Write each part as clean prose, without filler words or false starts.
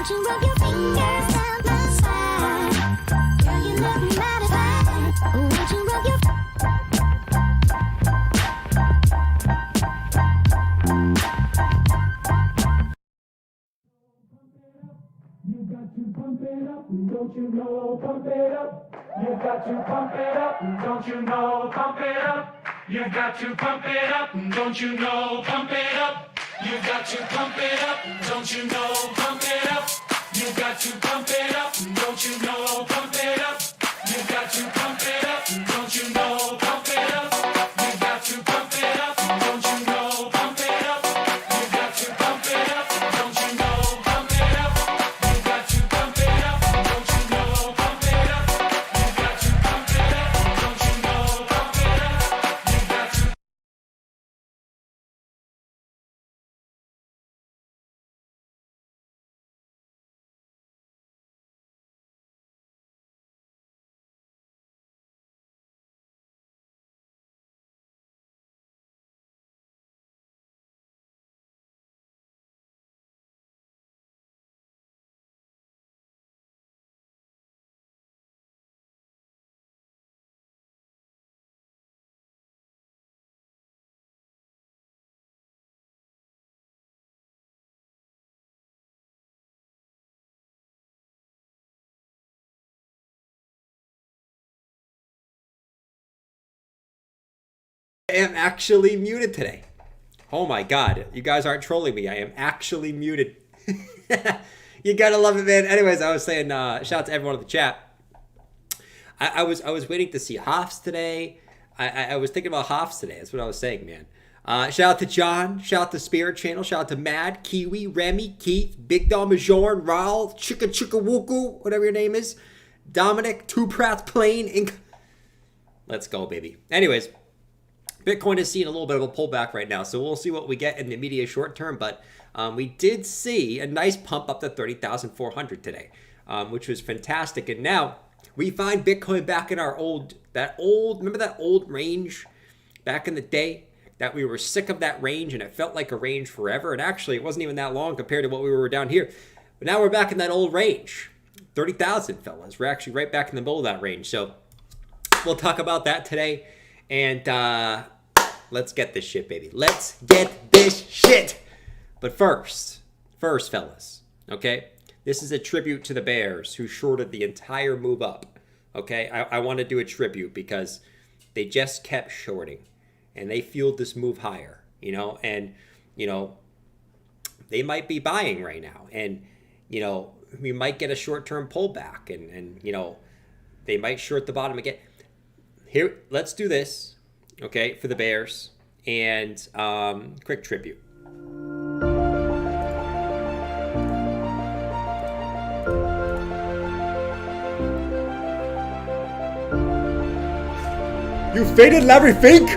Won't you rub your fingers down my spine? Girl, you look mighty fine. Won't you rub your You got to pump it up, don't you know? Pump it up. You got to pump it up, don't you know? Pump it up. You got to pump it up, don't you know? Pump it up. You got to pump it up, don't you know? Pump it up. You got to pump it up, don't you know? Pump it up. You got to pump it up, don't you know? Pump it up. You got to pump it up, don't you know? Pump it up. You got to pump it up, don't you know? Pump it up. You got to pump it up, don't you know? Pump it up. You got to pump it up, don't you know? Pump it up. You got to. I am actually muted today. Oh my god, you guys aren't trolling me. I am actually muted. You gotta love it, man. Anyways, I was saying, shout out to everyone in the chat. I was waiting to see Hoffs today. I was thinking about Hoffs today. That's what I was saying, man. Shout out to John. Shout out to Spirit Channel. Shout out to Mad, Kiwi, Remy, Keith, Big Dom Majorn, Raul, Chicka Chicka Wooku, whatever your name is. Dominic, Two Pratt Plane, Inc. Let's go, baby. Anyways, Bitcoin is seeing a little bit of a pullback right now, so we'll see what we get in the immediate short term. But we did see a nice pump up to 30,400 today, which was fantastic. And now we find Bitcoin back in our remember that old range back in the day that we were sick of that range and it felt like a range forever. And actually, it wasn't even that long compared to what we were down here. But now we're back in that old range, 30,000, fellas. We're actually right back in the middle of that range. So we'll talk about that today. And let's get this shit, baby. Let's get this shit. But first, fellas, okay? This is a tribute to the bears who shorted the entire move up, okay? I want to do a tribute because they just kept shorting. And they fueled this move higher, you know? And, you know, they might be buying right now. And, you know, we might get a short-term pullback. And you know, they might short the bottom again. Here, let's do this, okay, for the bears, and quick tribute. You faded Larry Fink?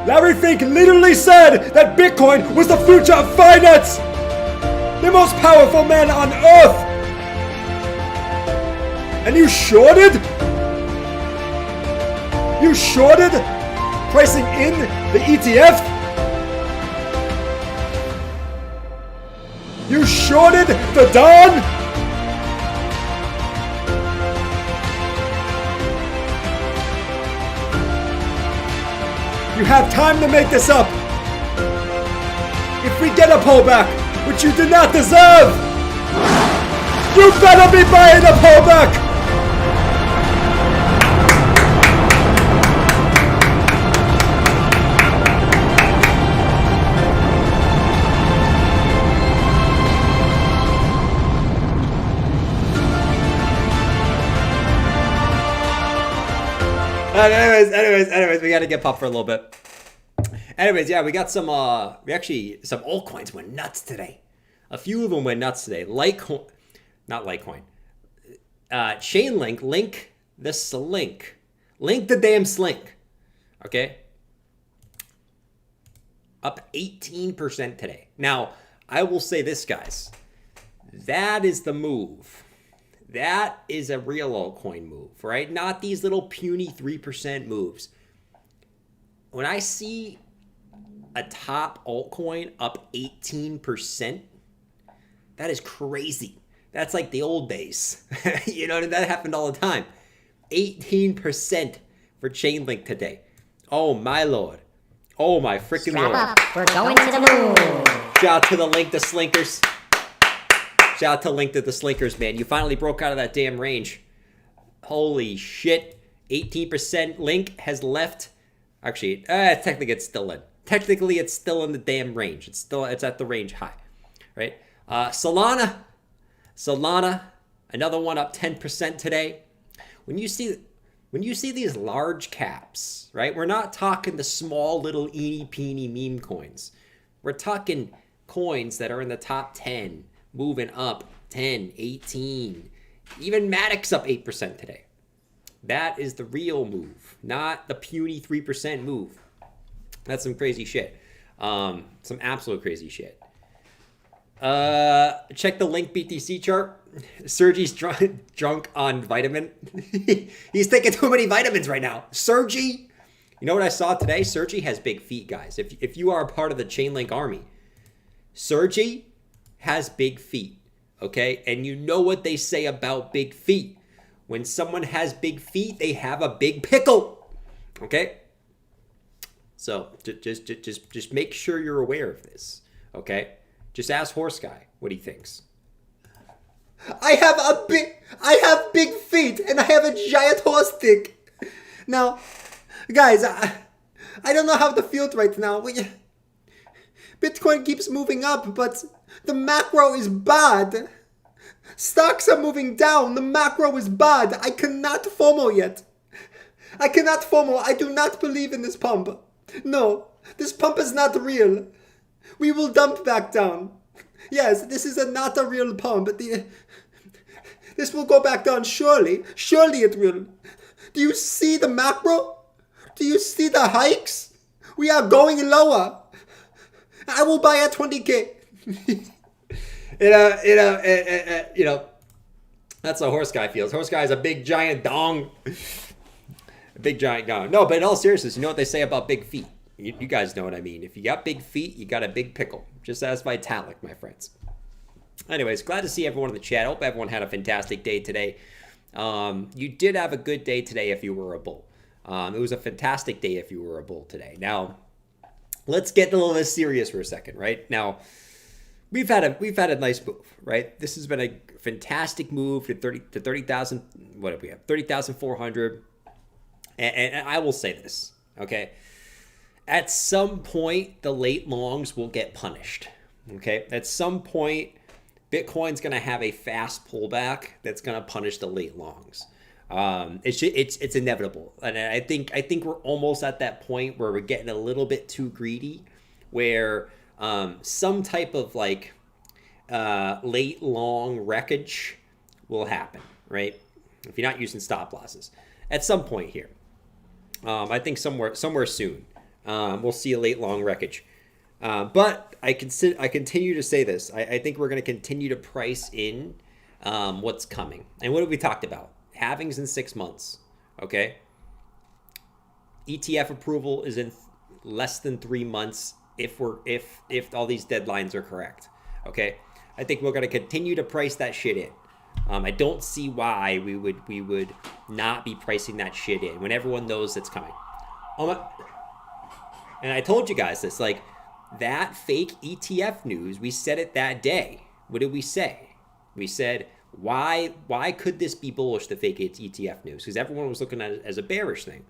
Larry Fink literally said that Bitcoin was the future of finance! The most powerful man on earth! And you shorted? You shorted pricing in the ETF? You shorted the Don? You have time to make this up. If we get a pullback, which you do not deserve, you better be buying a pullback! Anyways, we got to get pumped for a little bit. Anyways, yeah, we got some, some altcoins went nuts today. A few of them went nuts today. Not Litecoin. Chainlink, Link the Slink. Link the damn Slink. Okay? Up 18% today. Now, I will say this, guys. That is the move. That is a real altcoin move, right? Not these little puny 3% moves. When I see a top altcoin up 18%, That is crazy. That's like the old days. You know, that happened all the time. 18% for Chainlink today. Oh my lord. Oh my freaking Strap lord. up, we're going to the moon. Shout out to the Link to Slinkers. Shout out to Link to the Slinkers, man. You finally broke out of that damn range. Holy shit. 18% Link has left. Actually, technically it's still in. Technically it's still in the damn range. It's at the range high. Right? Solana, another one up 10% today. When you see these large caps, right? We're not talking the small little eeny peeny meme coins. We're talking coins that are in the top 10, moving up 10, 18. Even Matic's up 8% today. That is the real move, not the puny 3% move. That's some crazy shit. Some absolute crazy shit. Check the Link BTC chart. Sergi's drunk on vitamin. He's taking too many vitamins right now. Sergi, you know what I saw today? Sergi has big feet, guys. If you are a part of the Chainlink army, Sergi has big feet, okay? And you know what they say about big feet. When someone has big feet, they have a big pickle, okay? So just make sure you're aware of this, okay? Just ask Horse Guy what he thinks. I have big feet and I have a giant horse dick. Now, guys, I don't know how to feel right now. Bitcoin keeps moving up, but the macro is bad. Stocks are moving down. The macro is bad. I cannot FOMO yet. I cannot FOMO. I do not believe in this pump. No, this pump is not real. We will dump back down. Yes, this is not a real pump. This will go back down surely. Surely it will. Do you see the macro? Do you see the hikes? We are going lower. I will buy at 20K. You know, that's how Horse Guy feels. Horse Guy is a big giant dong. A big giant dong. No, but in all seriousness, you know what they say about big feet? You guys know what I mean. If you got big feet, you got a big pickle. Just as Vitalik, my friends. Anyways, glad to see everyone in the chat. Hope everyone had a fantastic day today. You did have a good day today if you were a bull. It was a fantastic day if you were a bull today. Now, let's get a little bit serious for a second, right? Now, we've had a nice move, right? This has been a fantastic move to 30,000. What do we have? 30,400. And I will say this, okay? At some point, the late longs will get punished, okay? At some point, Bitcoin's going to have a fast pullback that's going to punish the late longs. It's inevitable, and I think we're almost at that point where we're getting a little bit too greedy, where some type of like late long wreckage will happen, right? If you're not using stop losses, at some point here, I think somewhere soon, we'll see a late long wreckage. But I continue to say this. I think we're going to continue to price in what's coming. And what have we talked about? Halvings in 6 months. Okay. ETF approval is in less than 3 months if all these deadlines are correct. Okay. I think we're going to continue to price that shit in. I don't see why we would not be pricing that shit in when everyone knows it's coming. And I told you guys this, like that fake ETF news, we said it that day. What did we say? We said, why could this be bullish, the fake ETF news? Because everyone was looking at it as a bearish thing.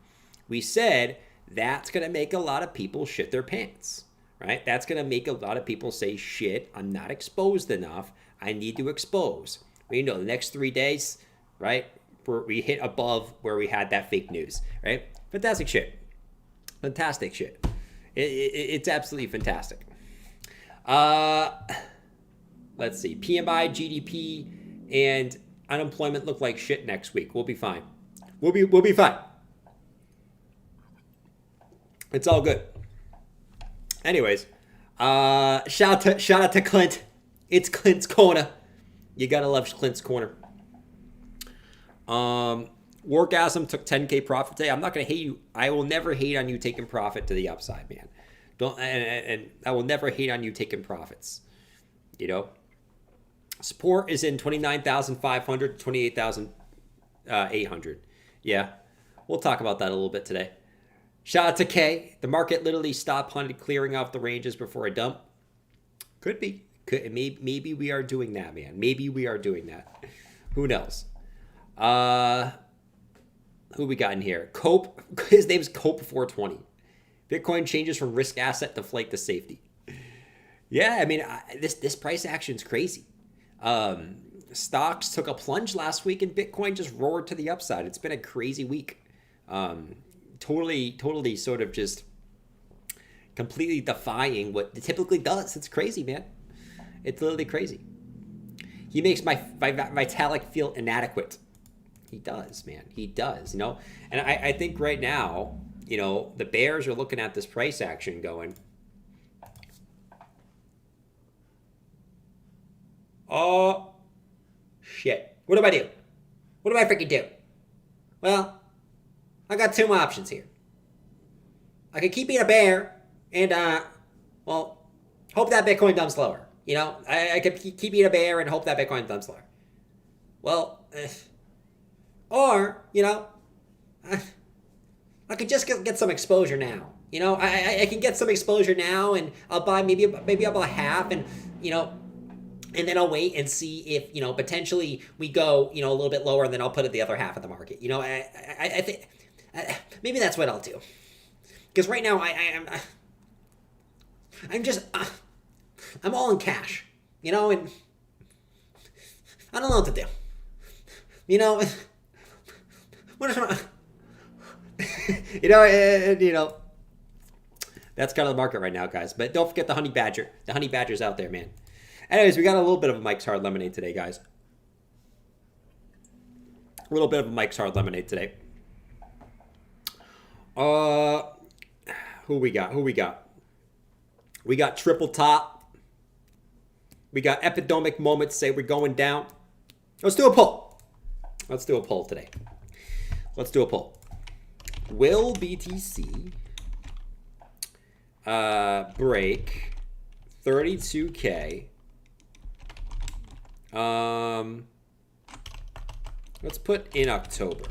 We said that's going to make a lot of people shit their pants, right? That's going to make a lot of people say, shit, I'm not exposed enough. I need to expose. Well, you know, the next 3 days, right, we hit above where we had that fake news, right? Fantastic shit. Fantastic shit. It's absolutely fantastic. Let's see. PMI, GDP, and unemployment look like shit next week. We'll be fine. We'll be fine. It's all good. Anyways, shout out to Clint. It's Clint's corner. You gotta love Clint's corner. Wargasm took 10K profit today. I'm not gonna hate you. I will never hate on you taking profit to the upside, man. And I will never hate on you taking profits. You know. Support is in 29,500 to 28,800. Yeah, we'll talk about that a little bit today. Shout out to K. The market literally stopped clearing off the ranges before a dump. Could be. Maybe we are doing that, man. Maybe we are doing that. Who knows? Who we got in here? Cope. His name's Cope 420. Bitcoin changes from risk asset to flight to safety. Yeah, I mean, this price action is crazy. Stocks took a plunge last week and Bitcoin just roared to the upside. It's been a crazy week. Totally sort of just completely defying what it typically does. It's crazy, man. It's literally crazy. He makes my Vitalik feel inadequate. He does, man. He does, you know? And I think right now, you know, the bears are looking at this price action going, oh, shit. What do I do? What do I freaking do? Well, I got two options here. I could keep being a bear and, well, hope that Bitcoin dumps lower. You know, I could keep being a bear and hope that Bitcoin dumps lower. Well, or, you know, I could just get some exposure now. You know, I can get some exposure now and I'll buy, maybe I'll buy half and, you know, and then I'll wait and see if, you know, potentially we go, you know, a little bit lower and then I'll put it the other half of the market. You know, I think maybe that's what I'll do. Because right now I'm just, I'm all in cash, you know, and I don't know what to do. You know, what is you know, that's kind of the market right now, guys. But don't forget the honey badger. The honey badger's out there, man. Anyways, we got a little bit of a Mike's Hard Lemonade today, guys. A little bit of a Mike's Hard Lemonade today. Who we got? We got Triple Top. We got Epidemic Moments say we're going down. Let's do a poll. Let's do a poll today. Let's do a poll. Will BTC break 32K? Let's put in October.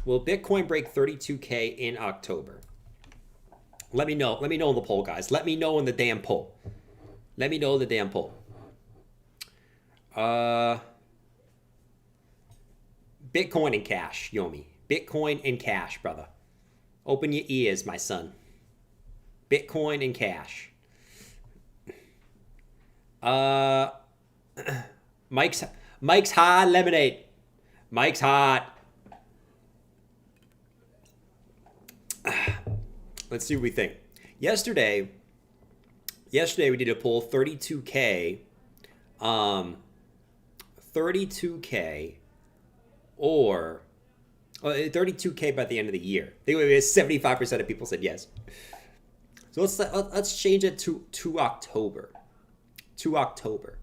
Will Bitcoin break 32K in October? Let me know. Let me know in the poll, guys. Let me know in the damn poll. Let me know in the damn poll. Bitcoin and cash, Yomi. Bitcoin and cash, brother. Open your ears, my son. Bitcoin and cash. Mike's hot lemonade. Mike's hot. Let's see what we think. Yesterday we did a poll 32K. 32K or 32K by the end of the year. I think 75% of people said yes. So let's change it to October. To October.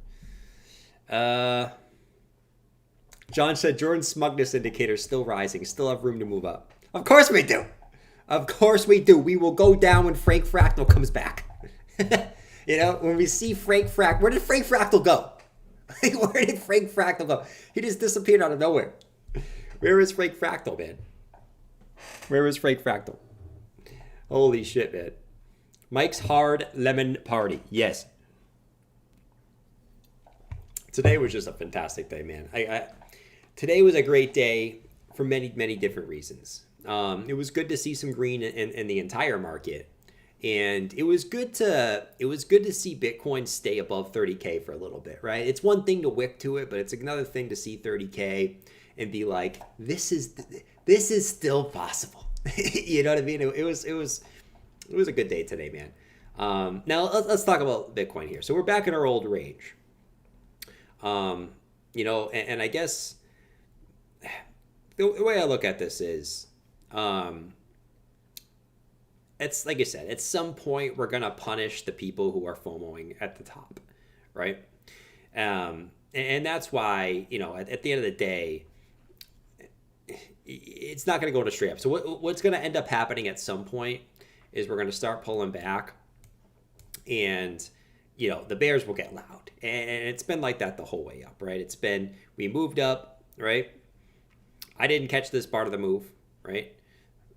John said Jordan's smugness indicator still rising. Still have room to move up. Of course we do. Of course we do. We will go down when Frank Fractal comes back. You know, when we see Frank Fractal. Where did Frank Fractal go? Where did Frank Fractal go? He just disappeared out of nowhere. Where is Frank Fractal, man? Where is Frank Fractal? Holy shit, man. Mike's Hard Lemon Party. Yes. Today was just a fantastic day, man. Today was a great day for many, many different reasons. It was good to see some green in the entire market. And it was good to see Bitcoin stay above 30K for a little bit, right? It's one thing to wick to it, but it's another thing to see 30K and be like, this is still possible. You know what I mean? It was a good day today, man. Now let's talk about Bitcoin here. So we're back in our old range. You know, and I guess the way I look at this is, it's like I said, at some point we're gonna punish the people who are FOMOing at the top, right? And that's why, you know, at the end of the day, it's not gonna go to straight up. So what's gonna end up happening at some point is we're gonna start pulling back, and the bears will get loud. And it's been like that the whole way up, right? It's been, we moved up, right? I didn't catch this part of the move, right?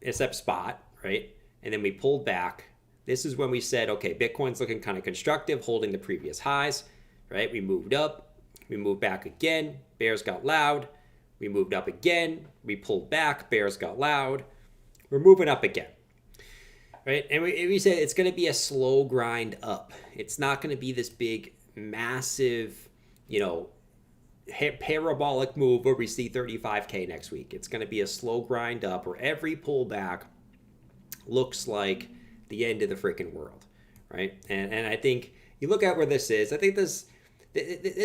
Except spot, right? And then we pulled back. This is when we said, okay, Bitcoin's looking kind of constructive, holding the previous highs, right? We moved up, we moved back again, bears got loud. We moved up again, we pulled back, bears got loud. We're moving up again, right? And we said it's going to be a slow grind up. It's not going to be this big, massive, parabolic move where we see 35K next week. It's going to be a slow grind up where every pullback looks like the end of the freaking world, right? And I think you look at where this is, I think there's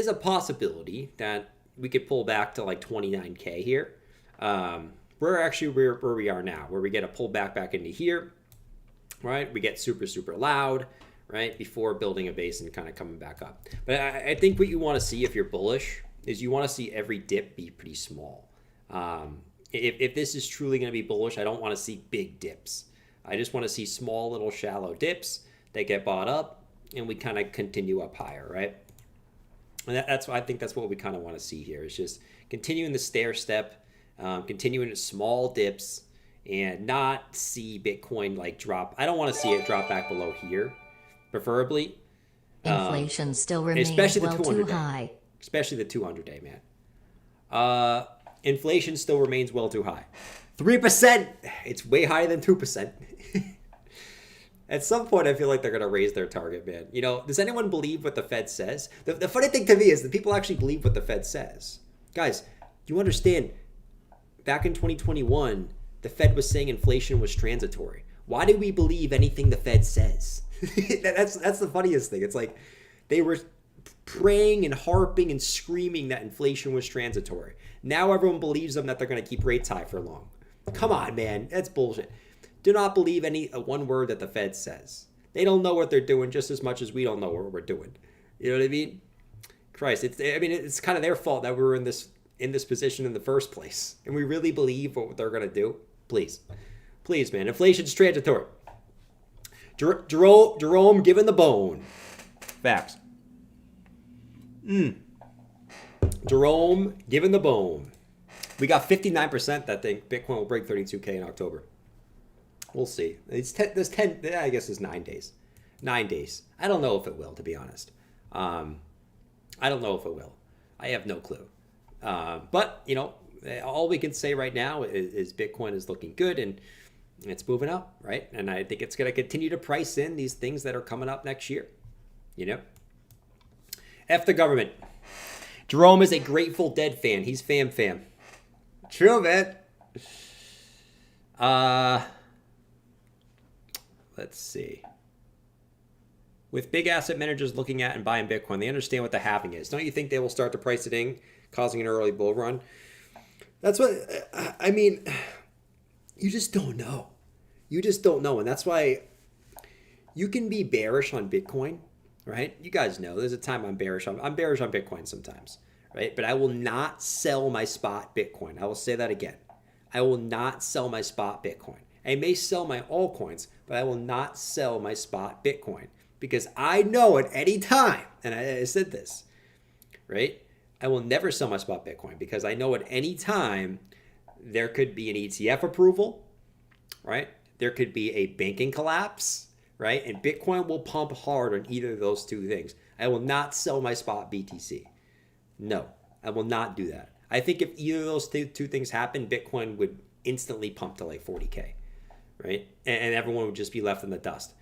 a possibility that we could pull back to like 29K here. We're actually where we are now, where we get a pullback back into here, right? We get super, super loud, right? Before building a base and kind of coming back up. But I think what you want to see if you're bullish is you want to see every dip be pretty small. If this is truly going to be bullish, I don't want to see big dips. I just want to see small little shallow dips that get bought up and we kind of continue up higher, right? And I think that's what we kind of want to see here. Is just continuing the stair step, continuing to small dips, and not see Bitcoin like drop. I don't want to see it drop back below here, preferably. Inflation still remains especially the well 200 too high. Especially the 200-day, man. Inflation still remains well too high. 3%. It's way higher than 2%. At some point, I feel like they're going to raise their target, man. Does anyone believe what the Fed says? The funny thing to me is that people actually believe what the Fed says. Guys, you understand, back in 2021, the Fed was saying inflation was transitory. Why do we believe anything the Fed says? That's the funniest thing. It's like they were praying and harping and screaming that inflation was transitory. Now everyone believes them that they're going to keep rates high for long. Come on, man. That's bullshit. Do not believe one word that the Fed says. They don't know what they're doing just as much as we don't know what we're doing. You know what I mean? Christ, it's kind of their fault that we were in this position in the first place. And we really believe what they're going to do? Please, man. Inflation's transitory. Jerome giving the bone. Facts. Jerome giving the bone. We got 59% that think Bitcoin will break 32K in October. We'll see. There's 10, I guess it's 9 days. 9 days. I don't know if it will, to be honest. I don't know if it will. I have no clue. But, all we can say right now is Bitcoin is looking good and it's moving up, right? And I think it's going to continue to price in these things that are coming up next year. F the government. Jerome is a Grateful Dead fan. He's fam. True, man. Let's see. With big asset managers looking at and buying Bitcoin, they understand what the halving is. Don't you think they will start to price it in, causing an early bull run? That's what, you just don't know. And that's why you can be bearish on Bitcoin, right? You guys know there's a time I'm bearish on Bitcoin sometimes, right? But I will not sell my spot Bitcoin. I will say that again. I will not sell my spot Bitcoin. I may sell my altcoins, but I will not sell my spot Bitcoin because I know at any time, and I said this, right? I will never sell my spot Bitcoin because I know at any time there could be an ETF approval, right? There could be a banking collapse, right? And Bitcoin will pump hard on either of those two things. I will not sell my spot BTC. No, I will not do that. I think if either of those two things happen, Bitcoin would instantly pump to like 40K, right? And everyone would just be left in the dust.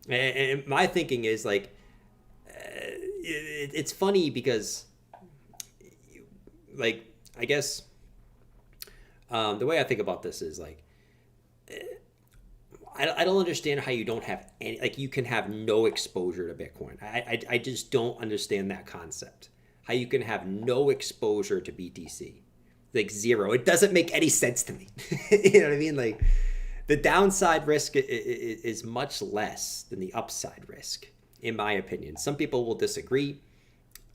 And my thinking is like, it's funny because, like, I guess the way I think about this is like, I don't understand how you don't have any, like you can have no exposure to Bitcoin. I just don't understand that concept. How you can have no exposure to BTC, like zero. It doesn't make any sense to me. You know what I mean? Like the downside risk is much less than the upside risk, in my opinion. Some people will disagree.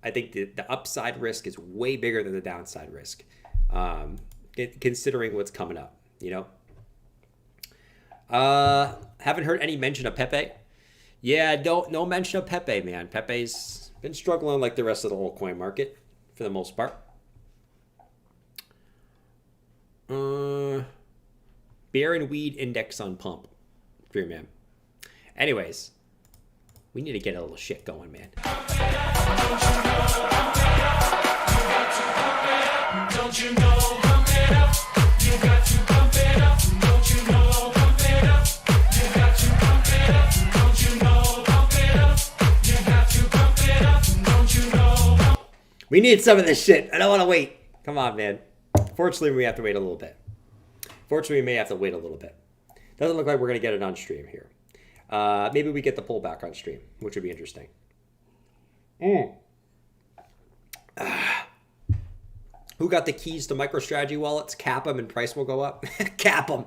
I think the upside risk is way bigger than the downside risk, considering what's coming up, you know? Haven't heard any mention of Pepe. Yeah, no mention of Pepe, man. Pepe's been struggling like the rest of the altcoin market for the most part. Beer and weed index on pump. Dream man. Anyways, we need to get a little shit going, man. Don't you know, pump it up. You got to pump it up. Don't you know, pump it up. You got to pump it up. Don't you know, pump it up. You got to pump it up. Don't you know. We need some of this shit. I don't want to wait. Come on, man. Fortunately, we have to wait a little bit. Fortunately, we may have to wait a little bit. Doesn't look like we're going to get it on stream here. Maybe we get the pullback on stream, which would be interesting. Who got the keys to MicroStrategy wallets? Cap them and price will go up. Cap them.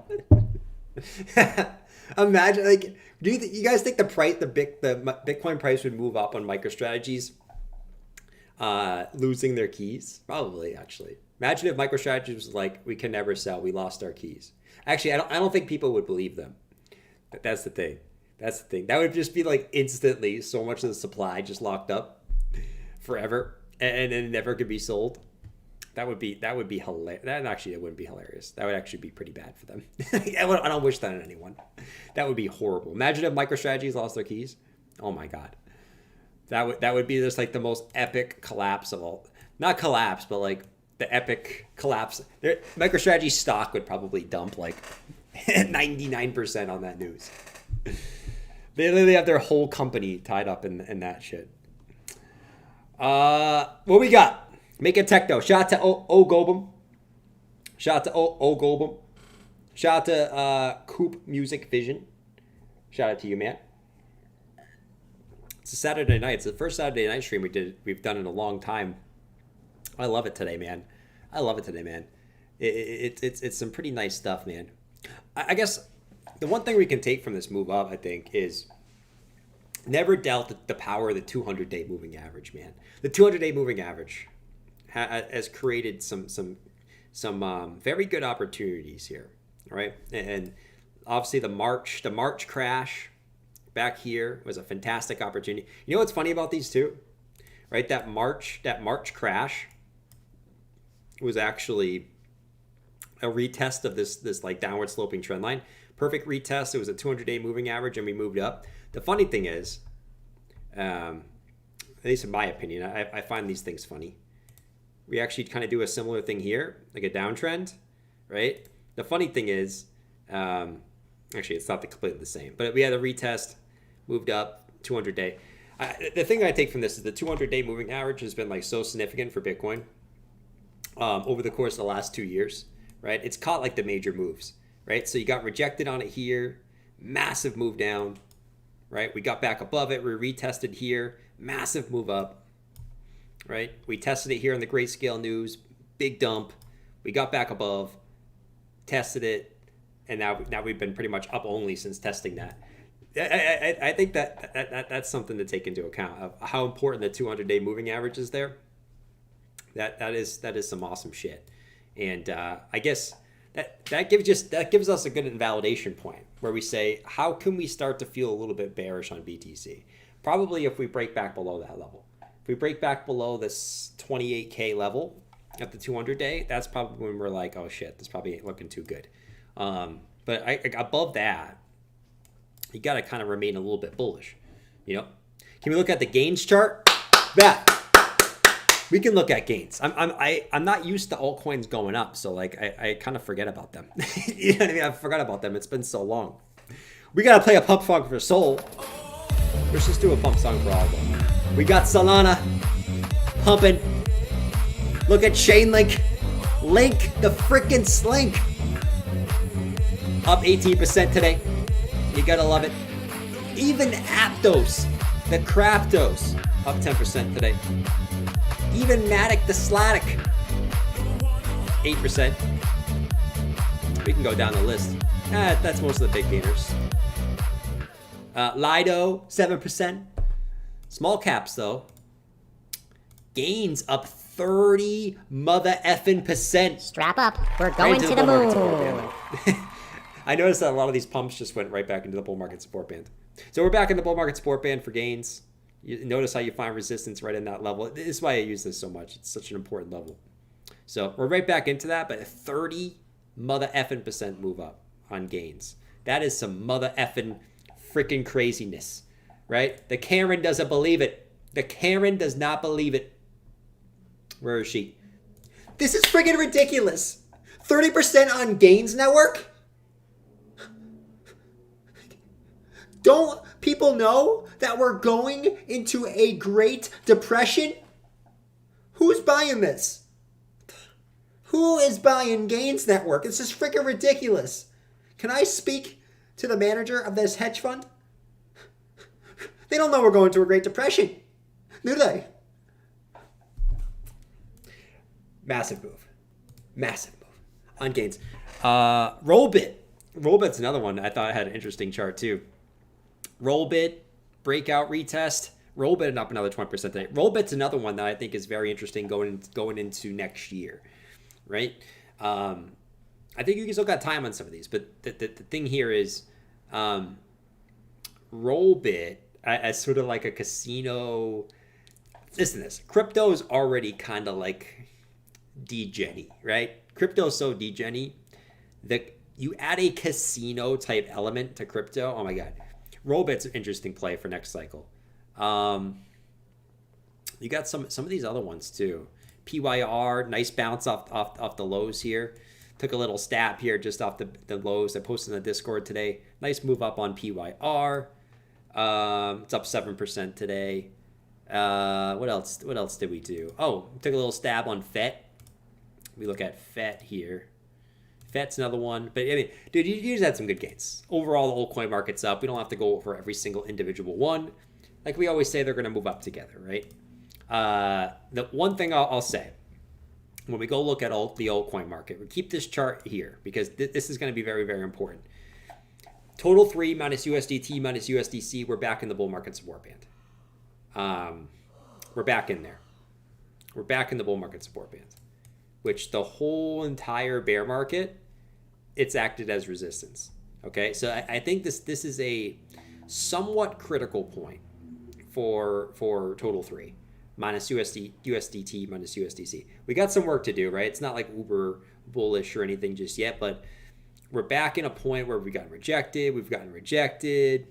Imagine, like, do you guys think the Bitcoin price would move up on MicroStrategy's losing their keys? Probably, actually. Imagine if MicroStrategy was like, we can never sell, we lost our keys. Actually, I don't think people would believe them. But that's the thing. That's the thing. That would just be like instantly so much of the supply just locked up forever and it never could be sold. That would be hilarious. It wouldn't be hilarious. That would actually be pretty bad for them. I don't wish that on anyone. That would be horrible. Imagine if MicroStrategies lost their keys. Oh my God. That would be just like the most epic collapse of all. Not collapse, but like the epic collapse. MicroStrategy stock would probably dump like 99% on that news. They literally have their whole company tied up in that shit. What we got? Make it techno. Shout out to Gobum. Shout out to Gobum. Shout out to Coop Music Vision. Shout out to you, man. It's a Saturday night. It's the first Saturday night stream we've done in a long time. I love it today, man. It's some pretty nice stuff, man. I guess the one thing we can take from this move up, I think, is never doubt the power of the 200-day moving average, man. The 200-day moving average has created some very good opportunities here, right? And obviously the March crash back here was a fantastic opportunity. You know what's funny about these two, right? That March crash was actually a retest of this like downward sloping trend line. Perfect retest. It was a 200-day moving average, and we moved up. The funny thing is, at least in my opinion, I find these things funny. We actually kind of do a similar thing here, like a downtrend, right? The funny thing is, actually, it's not completely the same, but we had a retest, moved up, 200-day. The thing I take from this is the 200-day moving average has been like so significant for Bitcoin over the course of the last 2 years, right? It's caught like the major moves, right? So you got rejected on it here, massive move down, right? We got back above it, we retested here, massive move up, right? We tested it here on the Grayscale News, big dump. We got back above, tested it, and now we've been pretty much up only since testing that. I think that's something to take into account of how important the 200-day moving average is there. That is some awesome shit, and I guess that gives us a good invalidation point where we say, how can we start to feel a little bit bearish on BTC? Probably if we break back below that level. If we break back below this 28K level at the 200-day, that's probably when we're like, oh shit, this probably ain't looking too good. But above that, you got to kind of remain a little bit bullish. You know, can we look at the gains chart? We can look at gains. I'm not used to altcoins going up, so like I kind of forget about them. You know what I mean? I forgot about them. It's been so long. We gotta play a pump song for Soul. Let's just do a pump song for all of them. We got Solana pumping. Look at Chainlink. Link the frickin' slink. Up 18% today. You gotta love it. Even Aptos, the Craptos, up 10% today. Even Matic the Slatic, 8%. We can go down the list. That's most of the big gainers. Lido, 7%. Small caps, though. Gains up 30 mother effing percent. Strap up. We're going to the moon. I noticed that a lot of these pumps just went right back into the bull market support band. So we're back in the bull market support band for gains. You notice how you find resistance right in that level. This is why I use this so much. It's such an important level. So we're right back into that, but a 30 mother effing % move up on gains. That is some mother effing freaking craziness, right? The Camirand doesn't believe it. The Camirand does not believe it. Where is she? This is freaking ridiculous. 30% on gains network? Don't people know that we're going into a Great Depression? Who's buying this? Who is buying Gains Network? This is freaking ridiculous. Can I speak to the manager of this hedge fund? They don't know we're going to a Great Depression, do they? Massive move. Massive move on Gains. Rollbit. Rollbit's another one I thought had an interesting chart too. Rollbit, breakout retest. Rollbit up another 20% today. Rollbit's another one that I think is very interesting going into next year, right? I think you still got time on some of these, but the thing here is Rollbit as sort of like a casino. Listen to this. Crypto is already kind of like degen-y, right? Crypto is so degen-y that you add a casino type element to crypto. Oh my God. Rollbit's an interesting play for next cycle. You got some of these other ones too. PYR, nice bounce off the lows here. Took a little stab here just off the lows. I posted in the Discord today. Nice move up on PYR. It's up 7% today. What else did we do? Oh, took a little stab on FET. We look at FET here. FET's another one. But I mean, dude, you just had some good gains. Overall, the whole coin market's up. We don't have to go over every single individual one. Like we always say, they're going to move up together, right? The one thing I'll say, when we go look at the altcoin market, we keep this chart here because this is going to be very, very important. Total 3 minus USDT minus USDC, we're back in the bull market support band. We're back in there. We're back in the bull market support band, which the whole entire bear market, it's acted as resistance. Okay, so I think this is a somewhat critical point for total 3 minus USDT minus USDC. We got some work to do, right? It's not like uber bullish or anything just yet, but we're back in a point where we've gotten rejected, we've gotten rejected,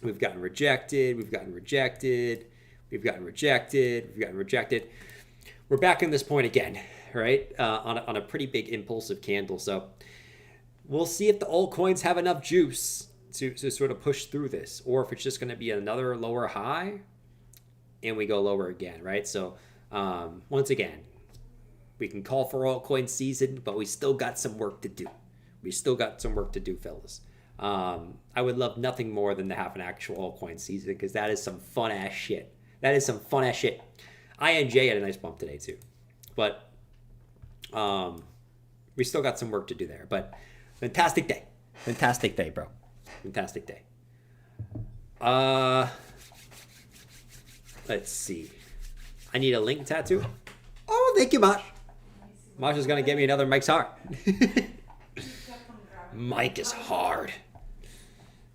we've gotten rejected, we've gotten rejected, we've gotten rejected, we've gotten rejected. We're back in this point again, right? On a pretty big impulsive candle. So we'll see if the altcoins have enough juice to sort of push through this, or if it's just going to be another lower high and we go lower again, right? So once again, we can call for altcoin season, but we still got some work to do. We still got some work to do, fellas. I would love nothing more than to have an actual altcoin season because that is some fun ass shit. That is some fun ass shit. INJ had a nice bump today too, but we still got some work to do there. But fantastic day, bro. Fantastic day. Let's see. I need a link tattoo. Oh, thank you, Mosh. Mosh is gonna give me another Mike's hard. Mike is hard.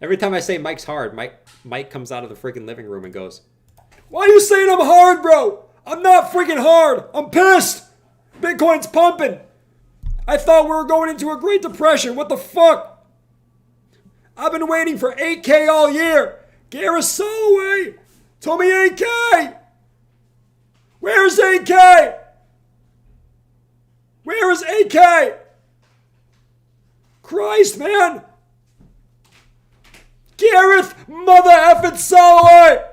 Every time I say Mike's hard, Mike comes out of the freaking living room and goes, "Why are you saying I'm hard, bro? I'm not freaking hard. I'm pissed. Bitcoin's pumping. I thought we were going into a Great Depression. What the fuck? I've been waiting for 8K all year. Gareth Soloway told me 8K. Where's 8K? Where is 8K? Christ, man. Gareth mother effing Soloway."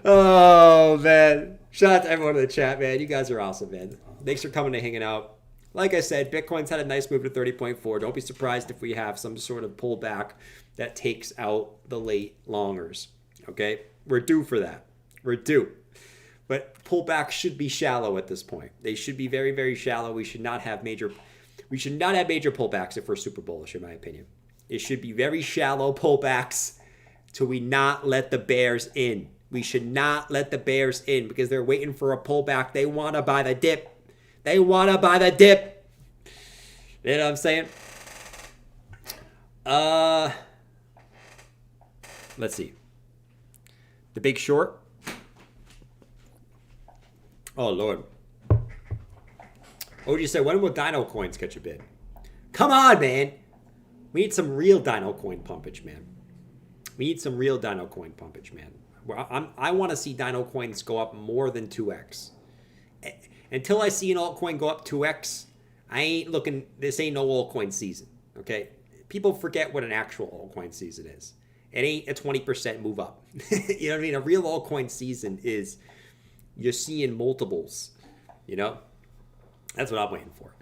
Oh, man. Shout out to everyone in the chat, man. You guys are awesome, man. Thanks for coming and hanging out. Like I said, Bitcoin's had a nice move to 30.4. Don't be surprised if we have some sort of pullback that takes out the late longers. Okay? We're due for that. We're due. But pullbacks should be shallow at this point. They should be very, very shallow. We should not have major pullbacks if we're super bullish, in my opinion. It should be very shallow pullbacks till we not let the bears in. We should not let the bears in because they're waiting for a pullback. They want to buy the dip. They want to buy the dip. You know what I'm saying? Let's see. The Big Short. Oh, Lord. OG said, when will Dino Coins catch a bid? Come on, man. We need some real Dino Coin pumpage, man. We need some real Dino Coin pumpage, man. I want to see Dino Coins go up more than 2x. Until I see an altcoin go up 2x, I ain't looking. This ain't no altcoin season, okay? People forget what an actual altcoin season is. It ain't a 20% move up. You know what I mean? A real altcoin season is you're seeing multiples, you know? That's what I'm waiting for.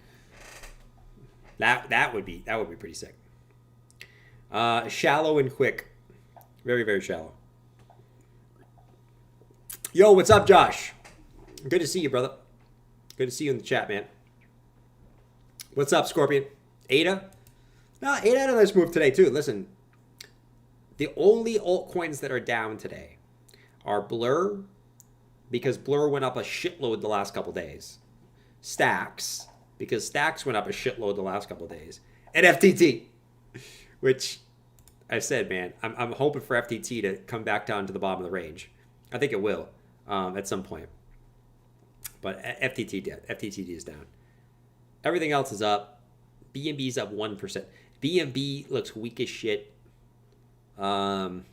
That would be pretty sick. Shallow and quick. Very, very shallow. Yo, what's up, Josh? Good to see you, brother. Good to see you in the chat, man. What's up, Scorpion? Ada? No, Ada had a nice move today, too. Listen, the only altcoins that are down today are Blur, because Blur went up a shitload the last couple days. Stacks, because Stacks went up a shitload the last couple days. And FTT, which I said, man, I'm hoping for FTT to come back down to the bottom of the range. I think it will at some point. But FTT is down. Everything else is up. BNB's up 1%. BNB looks weak as shit. Even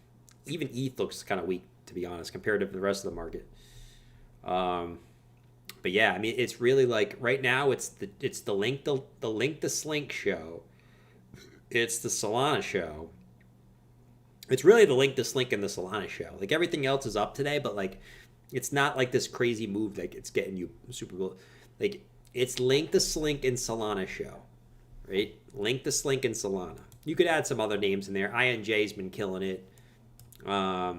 ETH looks kind of weak, to be honest, compared to the rest of the market. But yeah, I mean, it's really like right now it's the Link to Slink show. It's the Solana show. It's really the Link to Slink and the Solana show. Like everything else is up today, but like it's not like this crazy move that it's getting you super cool. Like it's Link to Slink and Solana show, right? Link to Slink and Solana. You could add some other names in there. INJ's been killing it. But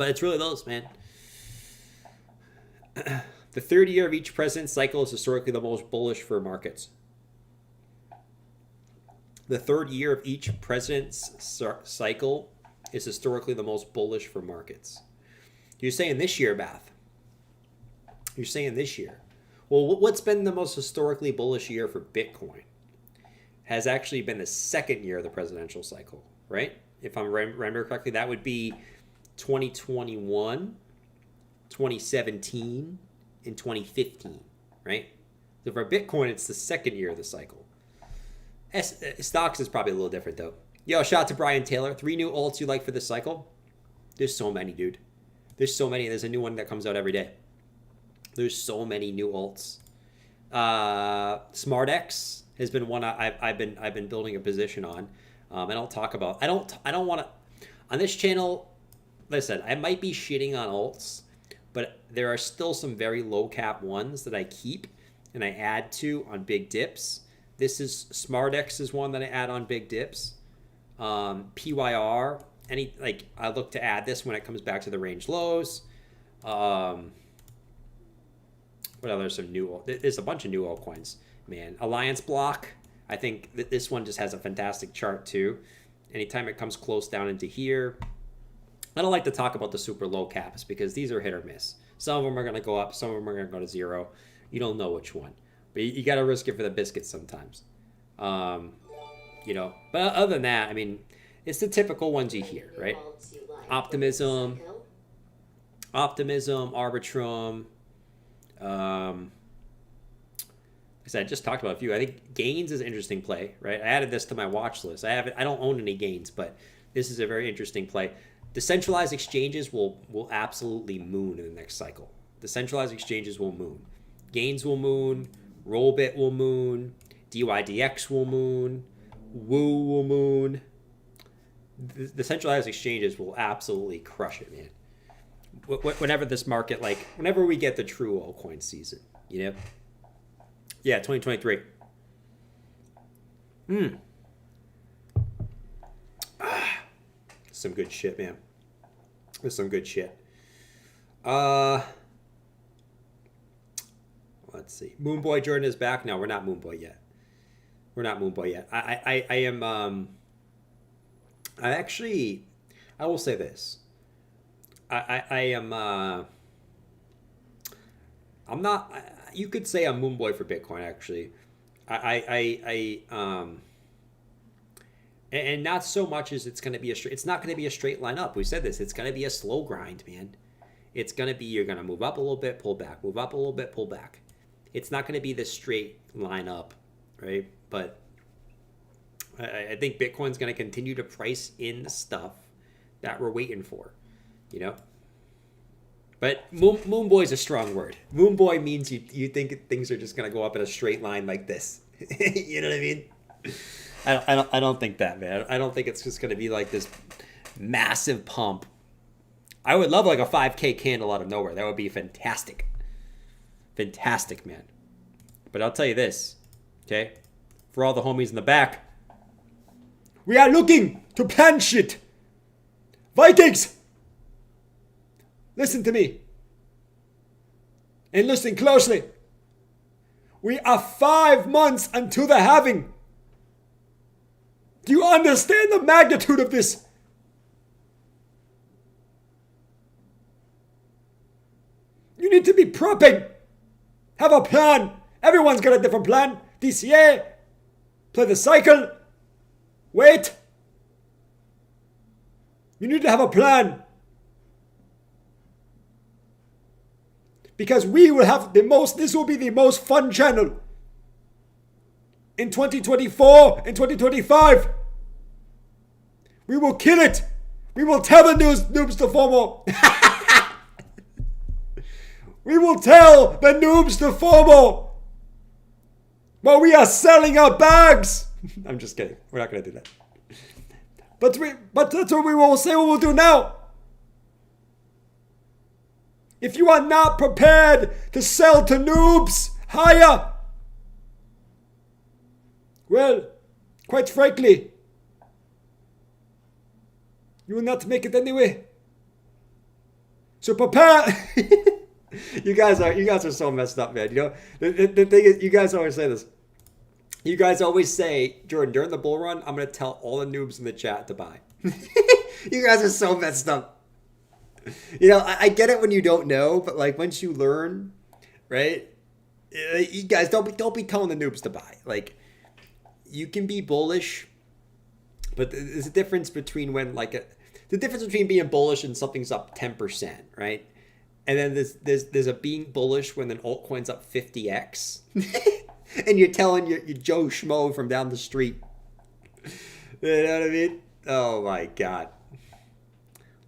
it's really those, man. The third year of each president's cycle is historically the most bullish for markets. The third year of each president's cycle is historically the most bullish for markets. You're saying this year, Bath. You're saying this year. Well, what's been the most historically bullish year for Bitcoin? Has actually been the second year of the presidential cycle, right? If I remember correctly, that would be 2021, 2017, and 2015, right? So for Bitcoin, it's the second year of the cycle. Stocks is probably a little different, though. Yo, shout out to Brian Taylor. 3 new alts you like for this cycle? There's so many, dude. There's so many. There's a new one that comes out every day. There's so many new alts. SmartX has been one I've been building a position on, and I'll talk about. I don't want to on this channel. Listen, I might be shitting on alts, but there are still some very low cap ones that I keep and I add to on big dips. This is SmartX is one that I add on big dips. PYR, I look to add this when it comes back to the range lows. What other some new? There's a bunch of new altcoins, man. Alliance Block. I think that this one just has a fantastic chart too. Anytime it comes close down into here, I don't like to talk about the super low caps because these are hit or miss. Some of them are going to go up, some of them are going to go to zero. You don't know which one, but you got to risk it for the biscuits sometimes. But other than that, I mean, it's the typical ones you hear, right? Optimism, Arbitrum. I said I just talked about a few. I think Gains is an interesting play, right? I added this to my watch list. I don't own any Gains, but this is a very interesting play. Decentralized exchanges will absolutely moon in the next cycle. Decentralized exchanges will moon. Gains will moon. Rollbit will moon. DYDX will moon. Woo will moon. The centralized exchanges will absolutely crush it, man. Whenever this market, whenever we get the true altcoin season, you know? Yeah, 2023. Some good shit, man. There's some good shit. Let's see. Moonboy Jordan is back. No, we're not Moonboy yet. I am. I will say this. I am. I'm not. You could say I'm Moonboy for Bitcoin. Actually, And not so much as it's going to be it's not going to be a straight line up. We said this. It's going to be a slow grind, man. It's going to be, you're going to move up a little bit, pull back, move up a little bit, pull back. It's not going to be this straight line up, right? But I think Bitcoin's going to continue to price in the stuff that we're waiting for, you know? But moon boy is a strong word. Moon boy means you think things are just going to go up in a straight line like this. You know what I mean? I don't think that, man. I don't think it's just going to be like this massive pump. I would love like a 5K candle out of nowhere. That would be fantastic. Fantastic, man. But I'll tell you this, okay? For all the homies in the back, we are looking to plan shit. Vikings, listen to me. And listen closely. We are 5 months until the halving. Do you understand the magnitude of this? You need to be prepping. Have a plan. Everyone's got a different plan. DCA. Play the cycle. Wait. You need to have a plan. Because we will have this will be the most fun channel in 2024 and 2025. We will kill it. We will tell the noobs to FOMO. We will tell the noobs to FOMO. But we are selling our bags. I'm just kidding. We're not going to do that. But that's what we will say. What we'll do now. If you are not prepared to sell to noobs higher, well, quite frankly, you will not make it anyway. So prepare. You guys are so messed up, man. You know, the thing is, you guys always say this. You guys always say, Jordan, during the bull run, I'm going to tell all the noobs in the chat to buy. You guys are so messed up. You know, I get it when you don't know, but like once you learn, right? You guys don't be telling the noobs to buy. Like, you can be bullish, but there's a difference between the difference between being bullish and something's up 10%, right? And then there's a being bullish when an altcoin's up 50x, and you're telling your Joe Schmo from down the street. You know what I mean? Oh my God.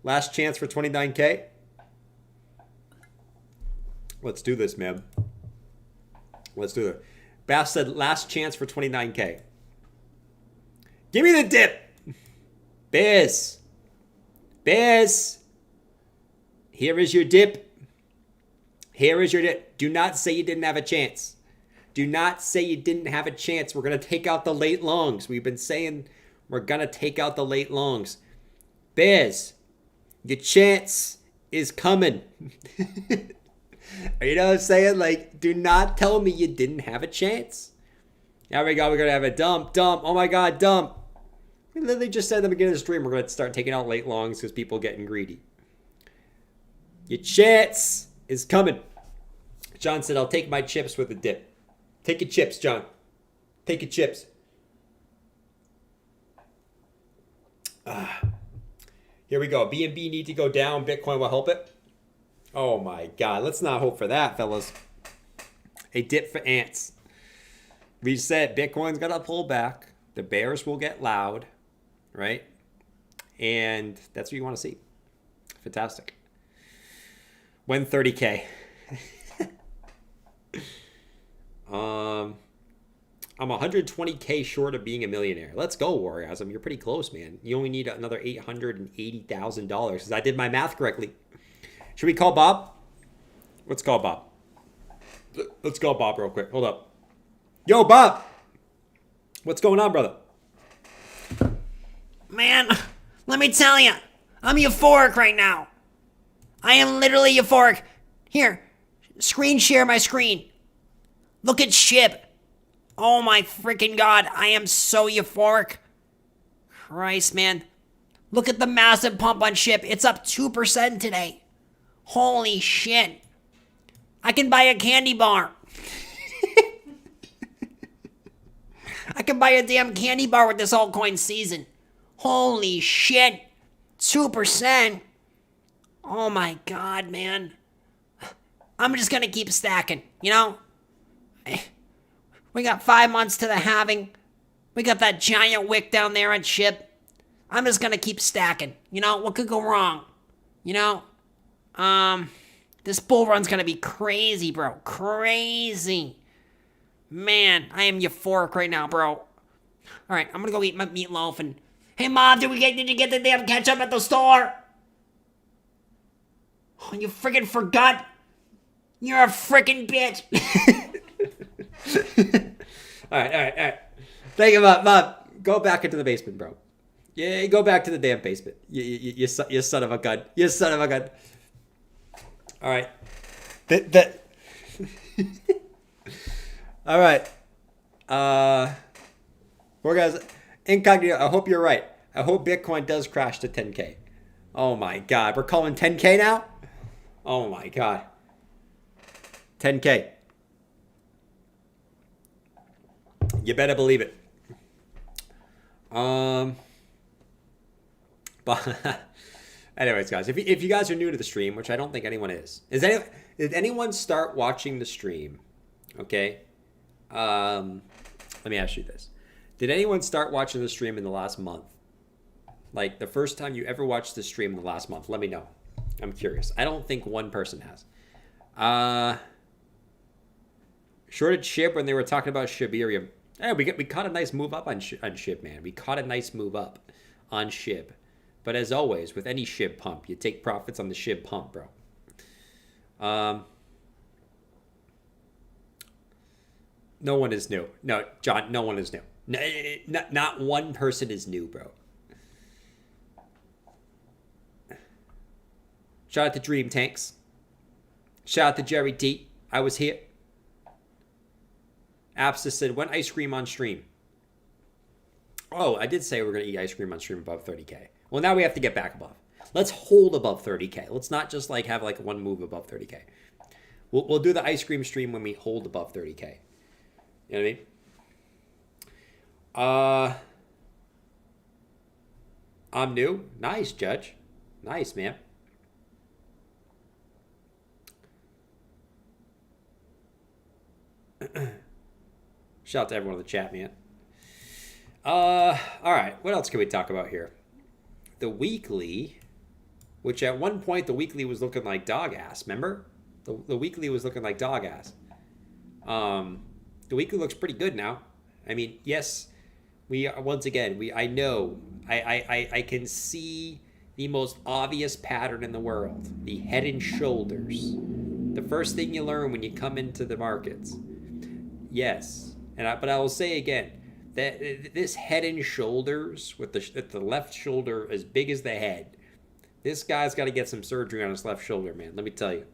Last chance for 29K. Let's do this, man. Let's do it. Bass said last chance for 29K. Give me the dip. Biz. Here is your dip. Here is your dip. Do not say you didn't have a chance. Do not say you didn't have a chance. We're going to take out the late longs. We've been saying we're going to take out the late longs. Biz. Your chance is coming. You know what I'm saying? Like, do not tell me you didn't have a chance. There we go. We're going to have a dump. Oh my God, dump. We literally just said at the beginning of the stream, we're going to start taking out late longs because people are getting greedy. Your chance is coming. John said, I'll take my chips with a dip. Take your chips, John. Take your chips. Here we go. BNB need to go down. Bitcoin will help it. Oh my God. Let's not hope for that, fellas. A dip for ants. We said Bitcoin's got to pull back. The bears will get loud, right? And that's what you want to see. Fantastic. When 30K. I'm 120K short of being a millionaire. Let's go, Warriors. You're pretty close, man. You only need another $880,000 because I did my math correctly. Should we call Bob? Let's call Bob. Let's call Bob real quick. Hold up. Yo, Bob. What's going on, brother? Man, let me tell you, I'm euphoric right now. I am literally euphoric. Here, screen share my screen. Look at SHIB. Oh my freaking God, I am so euphoric. Christ, man. Look at the massive pump on SHIB. It's up 2% today. Holy shit. I can buy a candy bar. I can buy a damn candy bar with this altcoin season. Holy shit. 2%. Oh my God, man. I'm just gonna keep stacking, you know? We got 5 months to the halving. We got that giant wick down there on SHIB. I'm just gonna keep stacking. You know, what could go wrong? You know? This bull run's gonna be crazy, bro. Crazy. Man, I am euphoric right now, bro. Alright, I'm gonna go eat my meatloaf and... Hey, Mom, did you get the damn ketchup at the store? Oh, you freaking forgot? You're a freaking bitch. All right. Thank you, Mom. Go back into the basement, bro. Yeah, go back to the damn basement. You son of a gun. You son of a gun. All right. All right. We're guys. Incognito, I hope you're right. I hope Bitcoin does crash to 10K. Oh my God. We're calling 10K now? Oh my God. 10K. You better believe it. But anyways, guys, if you guys are new to the stream, which I don't think anyone is, did anyone start watching the stream? Okay. Let me ask you this. Did anyone start watching the stream in the last month? Like the first time you ever watched the stream in the last month? Let me know. I'm curious. I don't think one person has. Shorted SHIB when they were talking about Shibarium. Hey, we caught a nice move up on SHIB, man. We caught a nice move up on SHIB. But as always, with any SHIB pump, you take profits on the SHIB pump, bro. No one is new. No, John, no one is new. Not one person is new, bro. Shout out to Dream Tanks. Shout out to Jerry D. I was here. Apps said, when ice cream on stream? Oh, I did say we're going to eat ice cream on stream above 30K. Well, now we have to get back above. Let's hold above 30K. Let's not just like have like one move above 30K. We'll do the ice cream stream when we hold above 30K. You know what I mean? I'm new. Nice, Judge. Nice, man. Shout out to everyone in the chat, man. All right. What else can we talk about here? The weekly, which at one point the weekly was looking like dog ass. Remember? The weekly was looking like dog ass. The weekly looks pretty good now. I mean, yes, we are, once again, I know, I can see the most obvious pattern in the world, the head and shoulders. The first thing you learn when you come into the markets. Yes, but I will say again that this head and shoulders with the left shoulder as big as the head, this guy's got to get some surgery on his left shoulder, man. Let me tell you.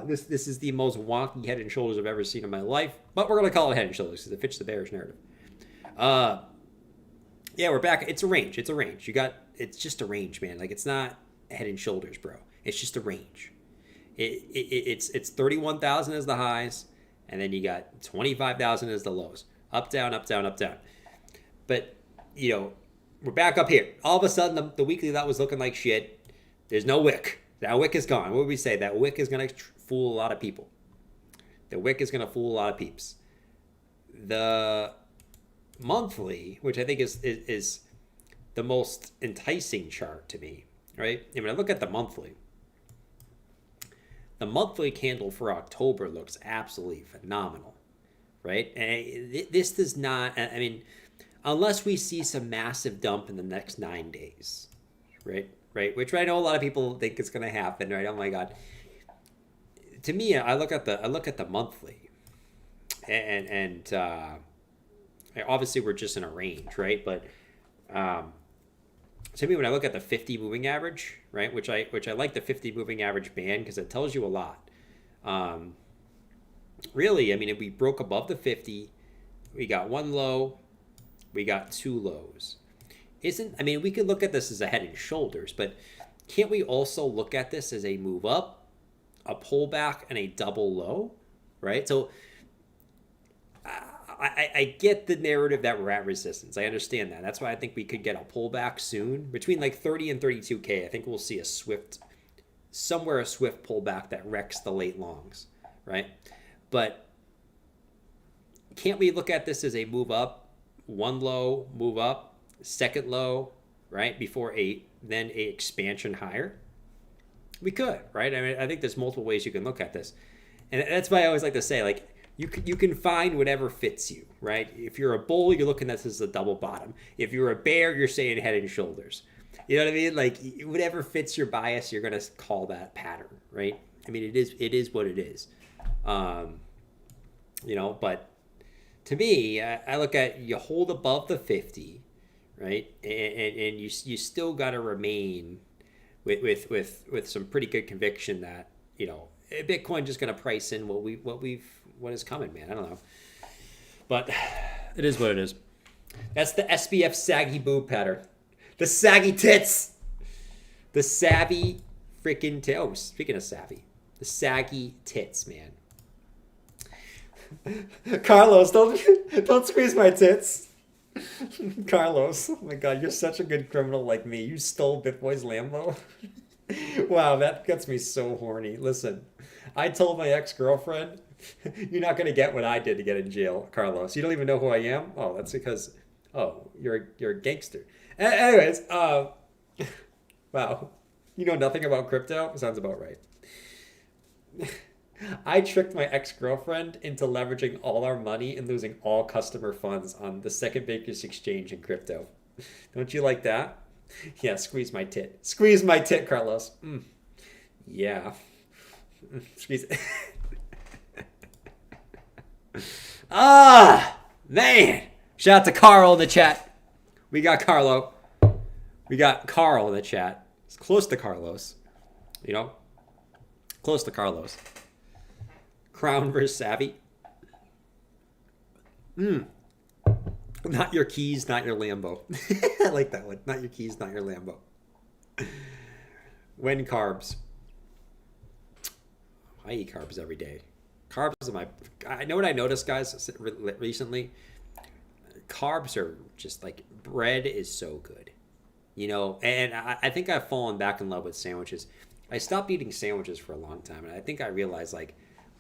This is the most wonky head and shoulders I've ever seen in my life, but we're gonna call it head and shoulders because it fits the bearish narrative. Yeah, we're back. It's a range. It's just a range, man. Like, it's not head and shoulders, bro. It's just a range. It's 31,000 as the highs, and then you got 25,000 as the lows. Up, down, up, down, up, down. But, you know, we're back up here. All of a sudden, the weekly that was looking like shit, there's no wick. That wick is gone. What would we say? That wick is going to fool a lot of people. The wick is going to fool a lot of peeps. The monthly, which I think is the most enticing chart to me, right? And when I look at the monthly candle for October looks absolutely phenomenal, right? And this does not, I mean, unless we see some massive dump in the next 9 days, right? Which I know a lot of people think is going to happen, right? Oh my God. To me, I look at the monthly, and obviously we're just in a range, right? But to me, when I look at the 50 moving average, right, which I like the 50 moving average band because it tells you a lot. Really, I mean, if we broke above the 50, we got one low, we got two lows. We could look at this as a head and shoulders, but can't we also look at this as a move up, a pullback, and a double low, right? So I get the narrative that we're at resistance. I understand that. That's why I think we could get a pullback soon. Between like 30 and 32K, I think we'll see a swift pullback that wrecks the late longs, right? But can't we look at this as a move up, one low, move up, second low, right? Before then a expansion higher? We could, right? I mean, I think there's multiple ways you can look at this. And that's why I always like to say, like, you can find whatever fits you, right? If you're a bull, you're looking at this as a double bottom. If you're a bear, you're saying head and shoulders. You know what I mean? Like, whatever fits your bias, you're going to call that pattern, right? I mean, it is what it is. You know, but to me, I look at you hold above the 50, right? And you still got to remain with some pretty good conviction that, you know, Bitcoin just going to price in what is coming, man. I don't know, but it is what it is. That's the SBF saggy boob pattern, the saggy tits, the savvy freaking tits. Oh, speaking of savvy, the saggy tits, man. Carlos, don't squeeze my tits. Carlos, oh my God, you're such a good criminal like me. You stole Bitboy's Lambo. Wow, that gets me so horny. Listen, I told my ex-girlfriend, you're not going to get what I did to get in jail, Carlos. You don't even know who I am? Oh, that's because, you're a gangster. Anyways, wow. You know nothing about crypto? Sounds about right. I tricked my ex-girlfriend into leveraging all our money and losing all customer funds on the second biggest exchange in crypto. Don't you like that? Yeah, squeeze my tit. Squeeze my tit, Carlos. Yeah. Squeeze it. Man. Shout out to Carl in the chat. We got Carlo. We got Carl in the chat. It's close to Carlos. You know? Close to Carlos. Crown versus Savvy. Not your keys, not your Lambo. I like that one. Not your keys, not your Lambo. When carbs. I eat carbs every day. Carbs are I know what I noticed, guys, recently. Carbs are just like, bread is so good. You know, and I think I've fallen back in love with sandwiches. I stopped eating sandwiches for a long time, and I think I realized, like,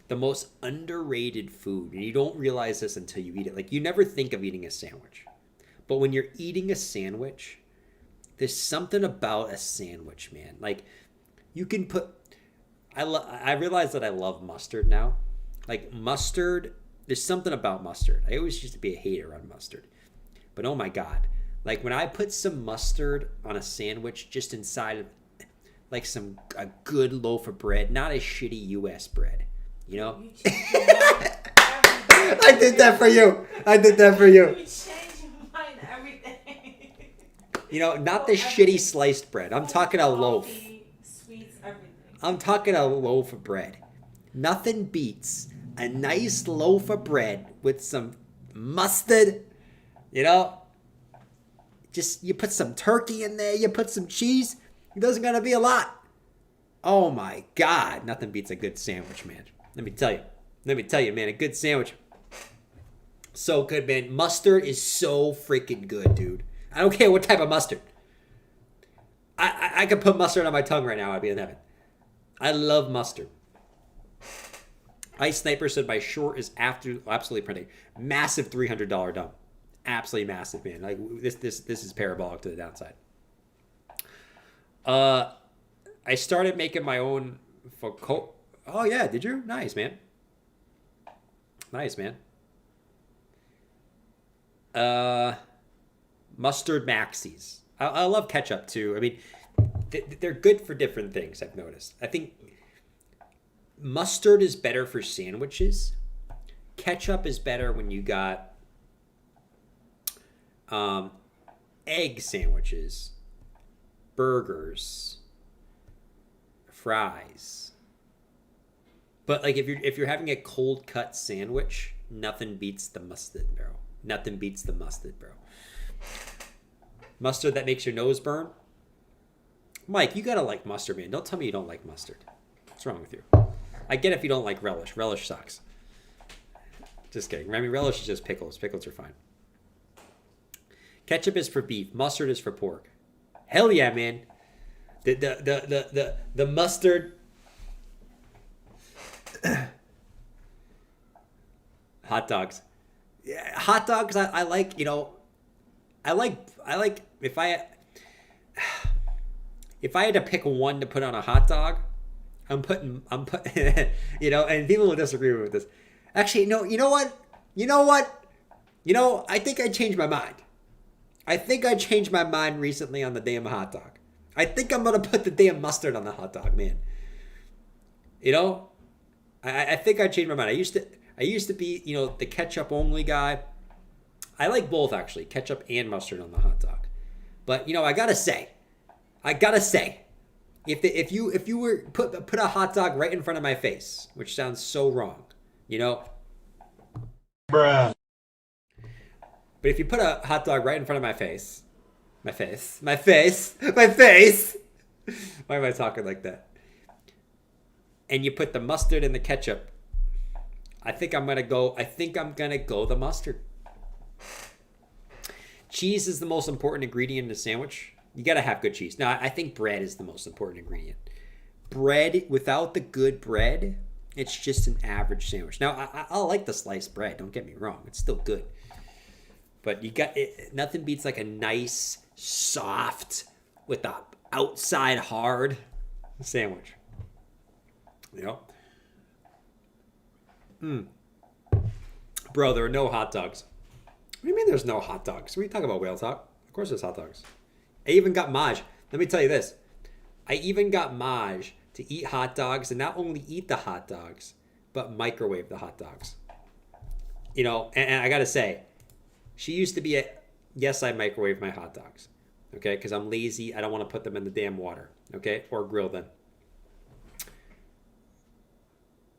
the most underrated food, and you don't realize this until you eat it. Like, you never think of eating a sandwich. But when you're eating a sandwich, there's something about a sandwich, man. Like, you can put... I realize that I love mustard now. Like, mustard, there's something about mustard. I always used to be a hater on mustard. But oh my God. Like, when I put some mustard on a sandwich just inside of, like, a good loaf of bread, not a shitty U.S. bread. You know? I did that for you. I did that for you. You change your mind everything. You know, not the shitty sliced bread. I'm talking a loaf. Sweets, everything. I'm talking a loaf of bread. Nothing beats a nice loaf of bread with some mustard. You know? Just, you put some turkey in there, you put some cheese. It doesn't gotta be a lot. Oh my God. Nothing beats a good sandwich, man. Let me tell you, man, a good sandwich. So good, man. Mustard is so freaking good, dude. I don't care what type of mustard. I could put mustard on my tongue right now. I'd be in heaven. I love mustard. Ice Sniper said my short is absolutely printing. Massive $300 dump. Absolutely massive, man. Like, this is parabolic to the downside. I started making my own Oh, yeah. Did you? Nice, man. Nice, man. Mustard maxis. I love ketchup, too. I mean, they're good for different things, I've noticed. I think mustard is better for sandwiches. Ketchup is better when you got egg sandwiches, burgers, fries. But like if you're having a cold cut sandwich, nothing beats the mustard, bro. Nothing beats the mustard, bro. Mustard that makes your nose burn. Mike, you gotta like mustard, man. Don't tell me you don't like mustard. What's wrong with you? I get if you don't like relish. Relish sucks. Just kidding. I mean, relish is just pickles. Pickles are fine. Ketchup is for beef. Mustard is for pork. Hell yeah, man. The mustard. Hot dogs. Yeah, hot dogs. I like. You know, I like if I had to pick one to put on a hot dog, I'm putting you know, and people will disagree with this. Actually, no, you know what? I think I changed my mind. I think I changed my mind recently on the damn hot dog. I think I'm gonna put the damn mustard on the hot dog, man. You know? I think I changed my mind. I used to be, you know, the ketchup only guy. I like both actually, ketchup and mustard on the hot dog. But you know, I gotta say, if you were put a hot dog right in front of my face, which sounds so wrong, you know, Bruh. but if you put a hot dog right in front of my face, why am I talking like that? And you put the mustard and the ketchup, I think I'm gonna go the mustard. Cheese is the most important ingredient in a sandwich. You gotta have good cheese. Now, I think bread is the most important ingredient. Bread, without the good bread, it's just an average sandwich. Now, I like the sliced bread. Don't get me wrong; it's still good. But you got it, nothing beats like a nice, soft, with the outside hard sandwich. You know? Bro, there are no hot dogs. What do you mean there's no hot dogs? What are you talking about, Whale Talk? Of course there's hot dogs. I even got Maj. Let me tell you this. I even got Maj to eat hot dogs, and not only eat the hot dogs, but microwave the hot dogs. You know, and I gotta say, she used to be yes, I microwave my hot dogs. Okay, because I'm lazy. I don't want to put them in the damn water. Okay, or grill them.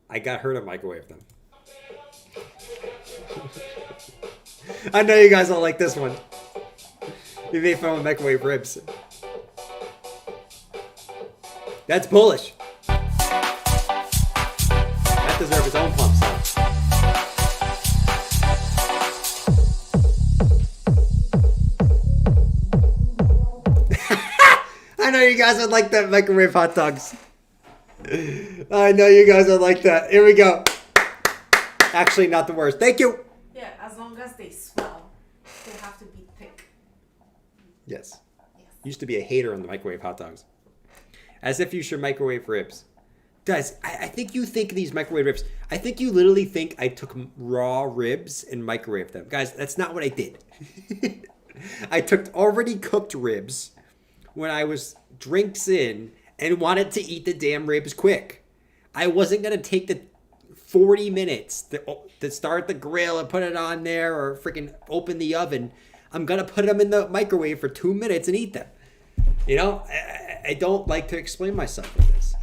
I got her to microwave them. I know you guys don't like this one. We made fun of microwave ribs. That's bullish. That deserves its own pump sound. I know you guys would like that microwave hot dogs. I know you guys would like that. Here we go. Actually, not the worst. Thank you. Yeah, as long as they swell, they have to be thick. Yes. Yes. Used to be a hater on the microwave hot dogs. As if you should microwave ribs. Guys, I think you think these microwave ribs, I think you literally think I took raw ribs and microwaved them. Guys, that's not what I did. I took already cooked ribs when I was drinks in and wanted to eat the damn ribs quick. I wasn't going to take the 40 minutes to start the grill and put it on there or freaking open the oven. I'm going to put them in the microwave for 2 minutes and eat them. You know, I don't like to explain myself with this.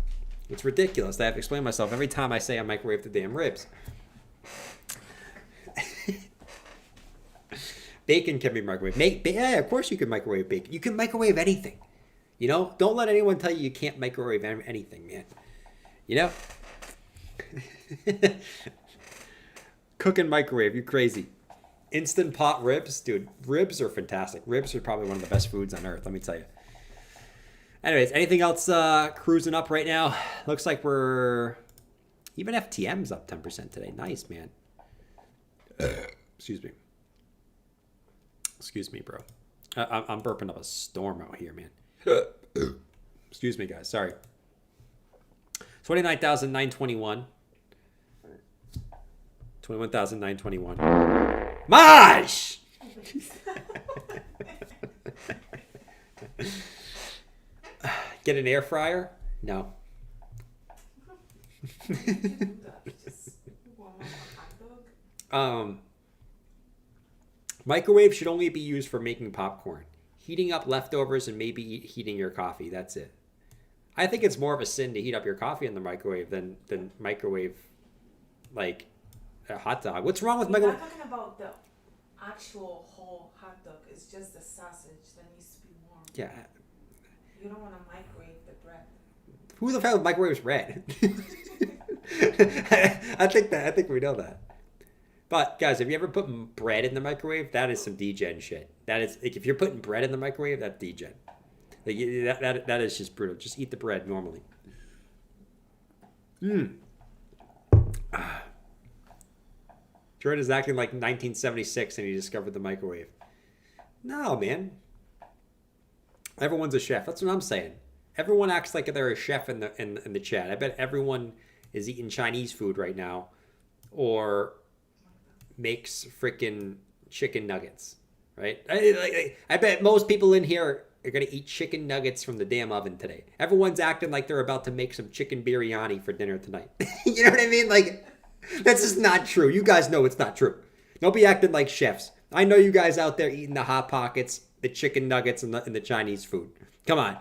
It's ridiculous that I have to explain myself every time I say I microwave the damn ribs. Bacon can be microwaved. Yeah, of course you can microwave bacon. You can microwave anything. You know, don't let anyone tell you can't microwave anything, man. You know? Cook and microwave, you crazy. Instant pot ribs, dude. Ribs are fantastic. Ribs are probably one of the best foods on earth, let me tell you. Anyways, anything else cruising up right now? Looks like we're... Even FTM's up 10% today. Nice, man. Excuse me. Excuse me, bro. I'm burping up a storm out here, man. Excuse me, guys. Sorry. 29,921. 21,921. Maj! Get an air fryer? No. Just warm up a hot dog. Microwave should only be used for making popcorn, heating up leftovers, and maybe heating your coffee. That's it. I think it's more of a sin to heat up your coffee in the microwave than microwave, like, a hot dog. What's wrong with We're microwave? not talking about the actual whole hot dog. It's just the sausage that needs to be warm. Yeah. You don't want to microwave the bread. Who the hell microwaves bread? I think we know that. But guys, have you ever put bread in the microwave? That is some degen shit. That is like, if you're putting bread in the microwave, that's degen. Like, that is just brutal. Just eat the bread normally. Jordan is acting like 1976 and he discovered the microwave. No, man. Everyone's a chef. That's what I'm saying. Everyone acts like they're a chef in the chat. I bet everyone is eating Chinese food right now, or makes freaking chicken nuggets, right? I bet most people in here are gonna eat chicken nuggets from the damn oven today. Everyone's acting like they're about to make some chicken biryani for dinner tonight. You know what I mean? Like, that's just not true. You guys know it's not true. Don't be acting like chefs. I know you guys out there eating the Hot Pockets, the chicken nuggets, and the Chinese food. Come on.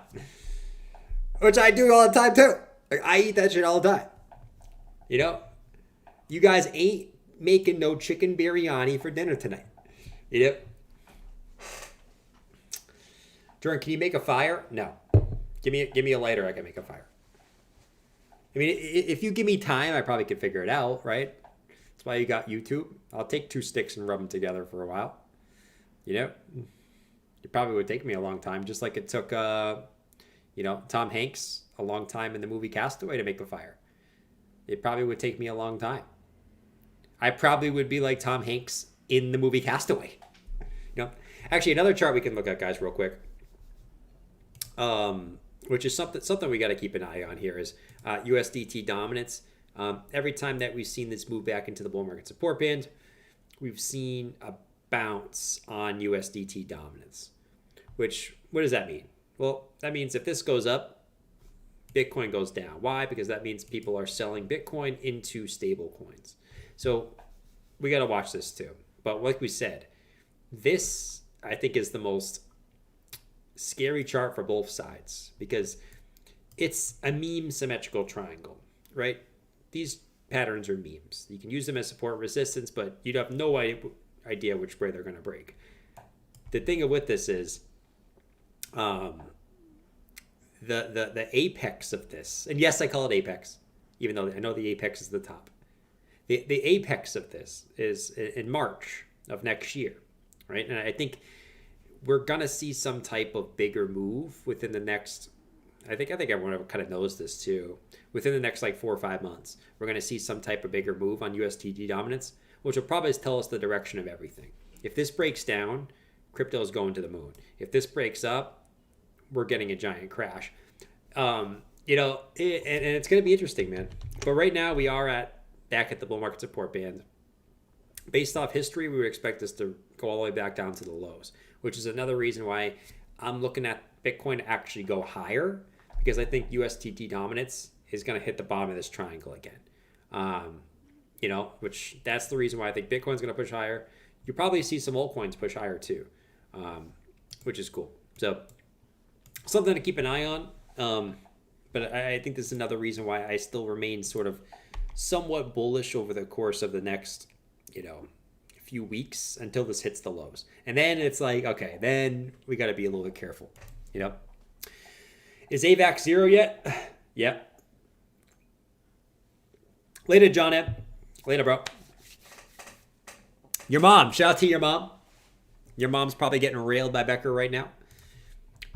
Which I do all the time too. Like, I eat that shit all the time. You know? You guys ain't making no chicken biryani for dinner tonight. You know? Jordan, can you make a fire? No. Give me a lighter, I can make a fire. I mean, if you give me time, I probably could figure it out, right? That's why you got YouTube. I'll take 2 sticks and rub them together for a while. You know? It probably would take me a long time, just like it took, Tom Hanks a long time in the movie Castaway to make a fire. It probably would take me a long time. I probably would be like Tom Hanks in the movie Castaway. You know? Actually, another chart we can look at, guys, real quick. Which is something we got to keep an eye on here is USDT dominance. Every time that we've seen this move back into the bull market support band, we've seen a bounce on USDT dominance. Which, what does that mean? Well, that means if this goes up, Bitcoin goes down. Why? Because that means people are selling Bitcoin into stable coins. So we got to watch this too. But like we said, this I think is the most scary chart for both sides because it's a meme symmetrical triangle, right? These patterns are memes. You can use them as support and resistance, but you'd have no idea which way they're going to break. The thing with this is the apex of this, and yes, I call it apex, even though I know the apex is the top. The apex of this is in March of next year, right? And I think we're gonna see some type of bigger move within the next. I think everyone kind of knows this too. Within the next like 4 or 5 months, we're gonna see some type of bigger move on USDT dominance, which will probably tell us the direction of everything. If this breaks down, crypto is going to the moon. If this breaks up, we're getting a giant crash. And it's gonna be interesting, man. But right now we are back at the bull market support band. Based off history, we would expect this to go all the way back down to the lows, which is another reason why I'm looking at Bitcoin to actually go higher, because I think USDT dominance is going to hit the bottom of this triangle again. Which that's the reason why I think Bitcoin's going to push higher. You probably see some altcoins push higher too, which is cool. So something to keep an eye on. But I think this is another reason why I still remain sort of somewhat bullish over the course of the next, few weeks until this hits the lows. And then it's like, okay, then we got to be a little bit careful, Is AVAX 0 yet? Yep. Later, John M. Later, bro. Your mom. Shout out to your mom. Your mom's probably getting railed by Becker right now.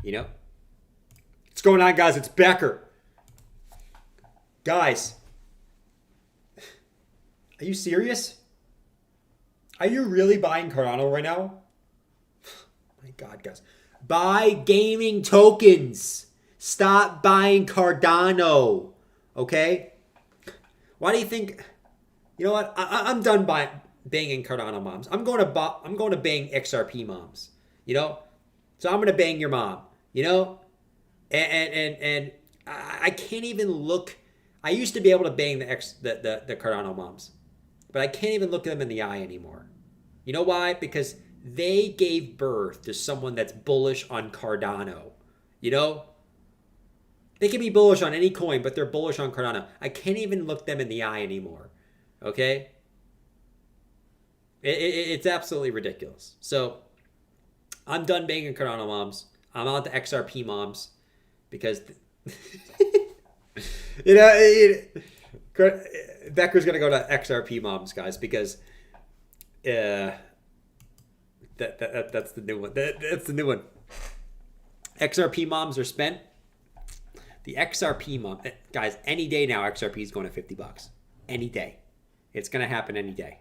What's going on, guys? It's Becker. Guys. Are you serious? Are you really buying Cardano right now? My God, guys. Buy gaming tokens. Stop buying Cardano. Okay? Why do you think... You know what? I'm done banging Cardano moms. I'm going to bang XRP moms. So I'm going to bang your mom. And I can't even look... I used to be able to bang the Cardano moms. But I can't even look them in the eye anymore. You know why? Because they gave birth to someone that's bullish on Cardano. They can be bullish on any coin, but they're bullish on Cardano. I can't even look them in the eye anymore. Okay? It's absolutely ridiculous. So, I'm done banging Cardano moms. I'm on to XRP moms. Because... Becker's going to go to XRP moms, guys, because That's the new one. That's the new one. XRP moms are spent. The XRP mom, guys, any day now, XRP is going to $50. Any day. It's going to happen any day.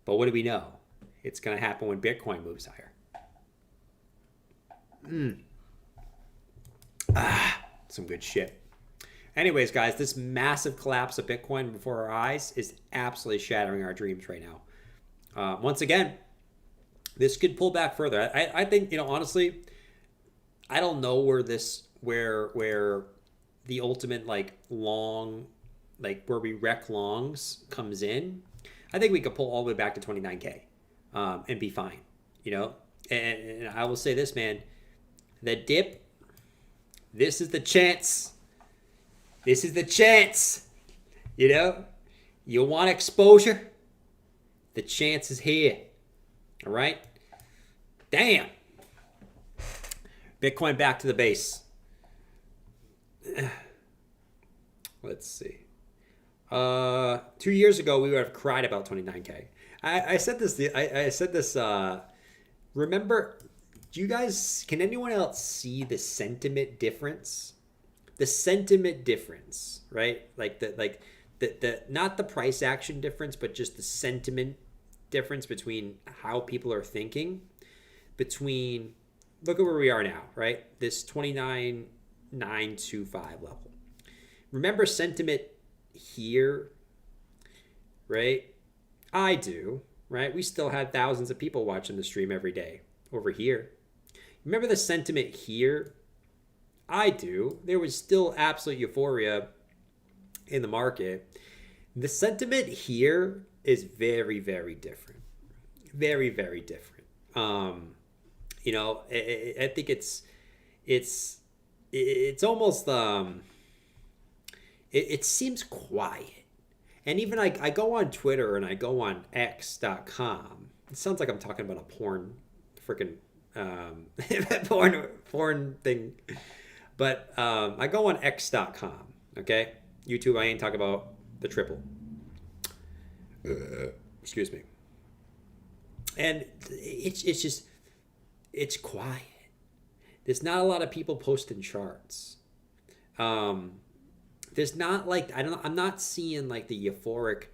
But what do we know? It's going to happen when Bitcoin moves higher. Some good shit. Anyways, guys, this massive collapse of Bitcoin before our eyes is absolutely shattering our dreams right now. Once again, this could pull back further. I think, honestly, I don't know where the ultimate long, where we wreck longs comes in. I think we could pull all the way back to 29K and be fine, And I will say this, man, the dip, this is the chance. This is the chance. You want exposure? The chance is here. All right? Damn. Bitcoin back to the base. Let's see. 2 years ago, we would have cried about 29K. I said this. I said this. Remember, can anyone else see the sentiment difference? The sentiment difference, right? The not the price action difference, but just the sentiment difference between how people are thinking. Look at where we are now, right? This 29,925 level. Remember sentiment here, right? I do, right? We still had thousands of people watching the stream every day over here. Remember the sentiment here? I do. There was still absolute euphoria in the market. The sentiment here is very, very different. Very, very different. I think it's almost it seems quiet. And even I go on Twitter and I go on X.com. It sounds like I'm talking about a porn freaking porn thing. But I go on X.com, okay? YouTube, I ain't talking about the triple. Excuse me. And it's quiet. There's not a lot of people posting charts. There's not I'm not seeing the euphoric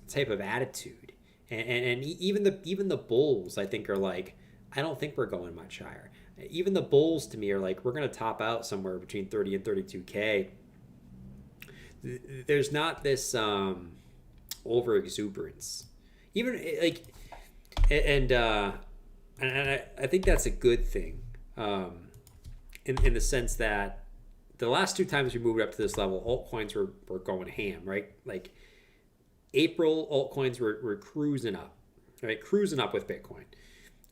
type of attitude. And even the bulls, I think, are I don't think we're going much higher. Even the bulls to me are we're going to top out somewhere between 30 and 32K. There's not this over exuberance. Even and I think that's a good thing, in the sense that the last two times we moved up to this level, altcoins were going ham, right? April, altcoins were cruising up, right? Cruising up with Bitcoin.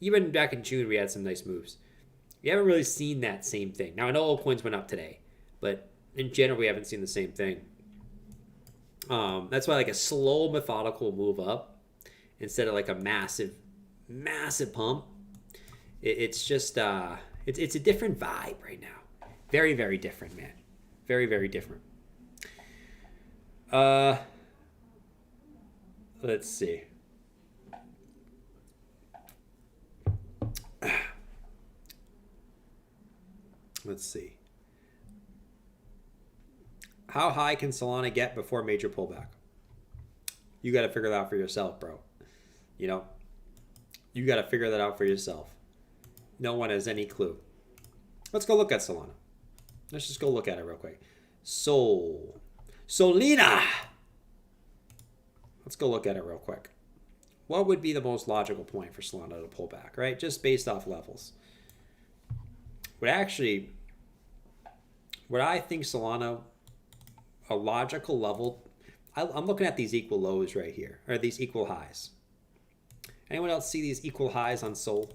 Even back in June, we had some nice moves. We haven't really seen that same thing. Now, I know altcoins went up today, but in general, we haven't seen the same thing. That's why a slow, methodical move up instead of a massive pump. It's just it's a different vibe right now. Very, very different, man. Very, very different. Let's see. Let's see. How high can Solana get before major pullback? You got to figure that out for yourself, bro. You got to figure that out for yourself. No one has any clue. Let's go look at Solana. Let's just go look at it real quick. Solina. Let's go look at it real quick. What would be the most logical point for Solana to pull back, right? Just based off levels. What I think Solana, a logical level, I'm looking at these equal lows right here, or these equal highs. Anyone else see these equal highs on Sol?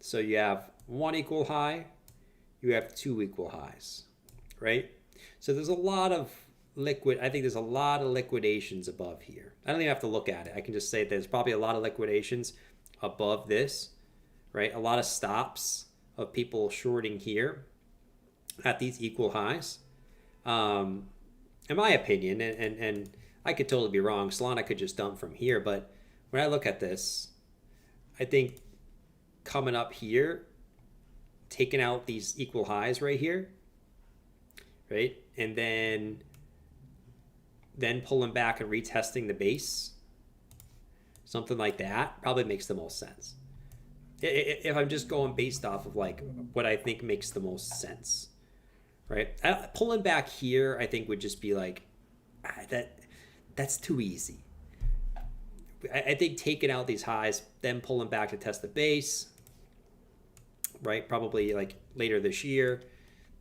So you have one equal high, you have two equal highs, right? So there's a lot of I think there's a lot of liquidations above here. I don't even have to look at it. I can just say there's probably a lot of liquidations above this, right? A lot of stops of people shorting here at these equal highs. In my opinion, and I could totally be wrong. Solana could just dump from here, but when I look at this, I think coming up here, taking out these equal highs right here, right? And then pulling back and retesting the base, something like that probably makes the most sense. If I'm just going based off of like what I think makes the most sense, right? Pulling back here, I think would just be like, that's too easy. I think taking out these highs, then pulling back to test the base, right? Probably like later this year,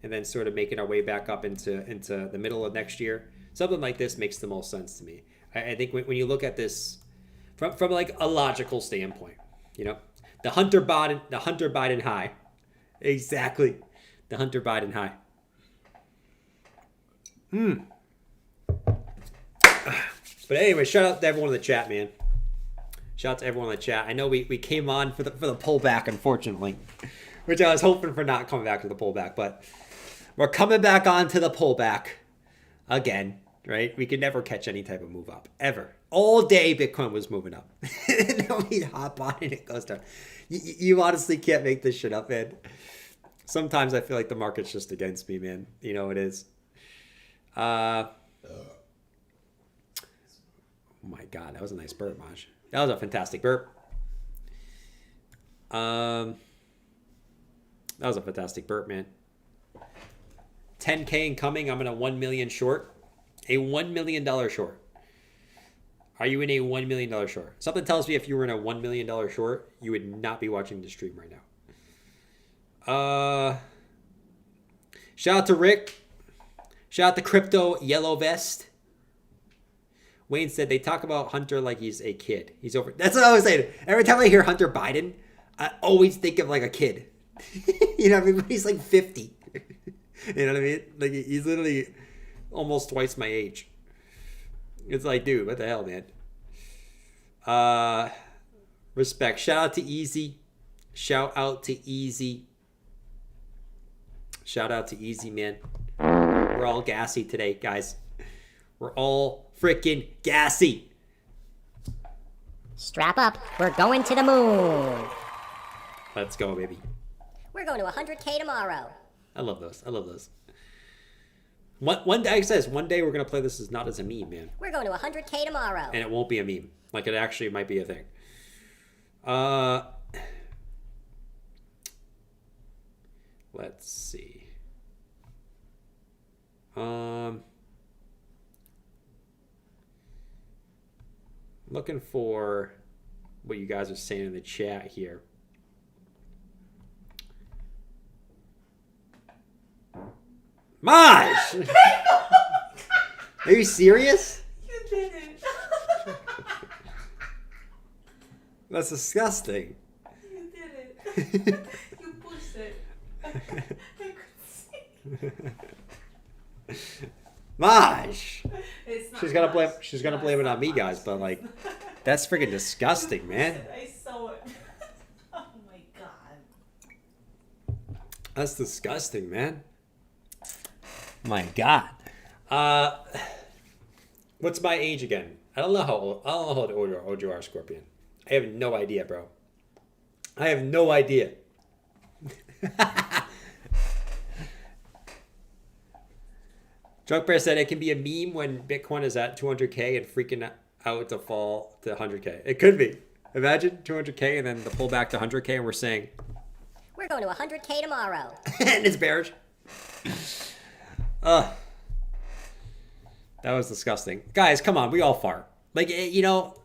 and then sort of making our way back up into the middle of next year. Something like this makes the most sense to me. I think when you look at this from like a logical standpoint, you know, the Hunter Biden high, exactly, the Hunter Biden high. But anyway, shout out to everyone in the chat, man. Shout out to everyone in the chat. I know we came on for the pullback, unfortunately, which I was hoping for not coming back to the pullback, but we're coming back on to the pullback again, right? We could never catch any type of move up, ever. All day Bitcoin was moving up. And then we hop on and it goes down. You honestly can't make this shit up, man. Sometimes I feel like the market's just against me, man. You know it is. Oh my God, that was a nice burp, Maj. That was a fantastic burp. That was a fantastic burp, man. 10K incoming. I'm in a 1 million short. A $1 million short. Are you in a $1 million short? Something tells me if you were in a $1 million short, you would not be watching the stream right now. Shout out to Rick. Shout out to Crypto Yellow Vest. Wayne said they talk about Hunter like he's a kid. He's over. That's what I was saying. Every time I hear Hunter Biden, I always think of like a kid. You know what I mean? He's like 50. You know what I mean? Like he's literally almost twice my age. It's like, dude, what the hell, man? Respect. Shout out to Easy. Shout out to Easy. Shout out to Easy, man. We're all gassy today, guys. We're all freaking gassy. Strap up. We're going to the moon. Let's go, baby. We're going to 100K tomorrow. I love those. I love those. One day, it says, one day we're going to play this as not as a meme, man. We're going to 100K tomorrow. And it won't be a meme. Like, it actually might be a thing. Let's see. Looking for what you guys are saying in the chat here. Maj! Are you serious? You didn't. That's disgusting. You didn't. You pushed it. I could see. Maj! It's not She's gonna blame. much. She's gonna No, blame it's it on not me, much. guys. But like, that's freaking disgusting, man. I saw it. Oh my god. That's disgusting, man. My God. What's my age again? I don't know how old you are, Scorpion. I have no idea, bro. I have no idea. Drunk Bear said it can be a meme when Bitcoin is at 200K and freaking out to fall to 100K. It could be. Imagine 200K and then the pullback to 100K and we're saying... We're going to 100K tomorrow. and it's bearish. That was disgusting. Guys, come on. We all fart. Like, you know...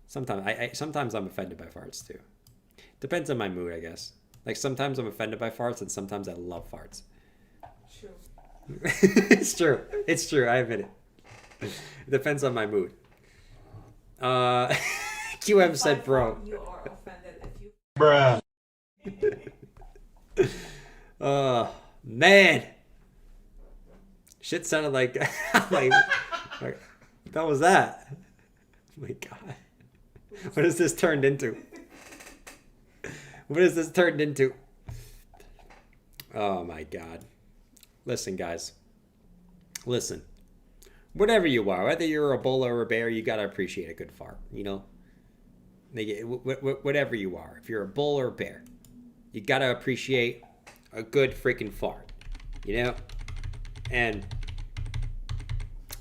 Sometimes I'm offended by farts too. Depends on my mood, I guess. Like sometimes I'm offended by farts and sometimes I love farts. True. It's true. It's true. I admit it. It depends on my mood. QM said, bro. You are offended if you... Bruh. Man. Shit sounded like... like that was that. Oh my God. What has this turned into? What has this turned into? Oh my God. Listen, guys. Listen. Whatever you are, whether you're a bull or a bear, you gotta appreciate a good fart. You know, whatever you are, if you're a bull or a bear, you gotta appreciate a good freaking fart. You know, and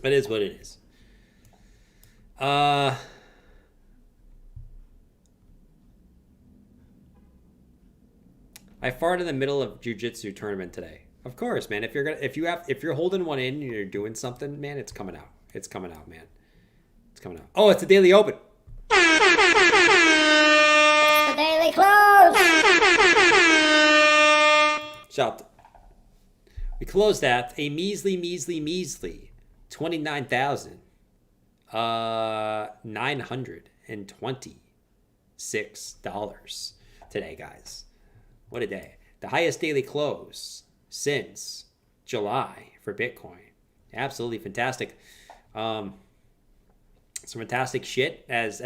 it is what it is. I farted in the middle of jiu-jitsu tournament today. Of course, man. If you're holding one in and you're doing something, man, it's coming out. It's coming out, man. It's coming out. Oh, it's the Daily Open. The daily close. Shout. We closed at a measly $29,926 today, guys. What a day. The highest daily close since July for Bitcoin. Absolutely fantastic. Some fantastic shit as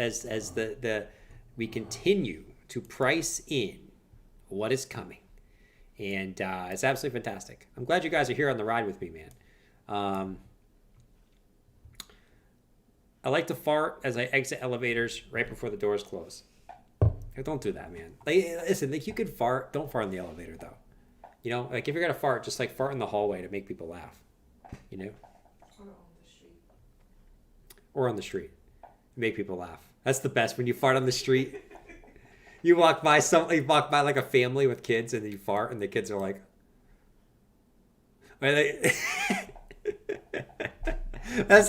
we continue to price in what is coming. And it's absolutely fantastic. I'm glad you guys are here on the ride with me, man. I like to fart as I exit elevators right before the doors close. Don't do that, man. Like, listen, like, you could fart. Don't fart in the elevator, though. You know, like, if you're gonna fart, just like fart in the hallway to make people laugh. You know, or on the street, make people laugh. That's the best when you fart on the street. You walk by like a family with kids, and you fart, and the kids are like, that's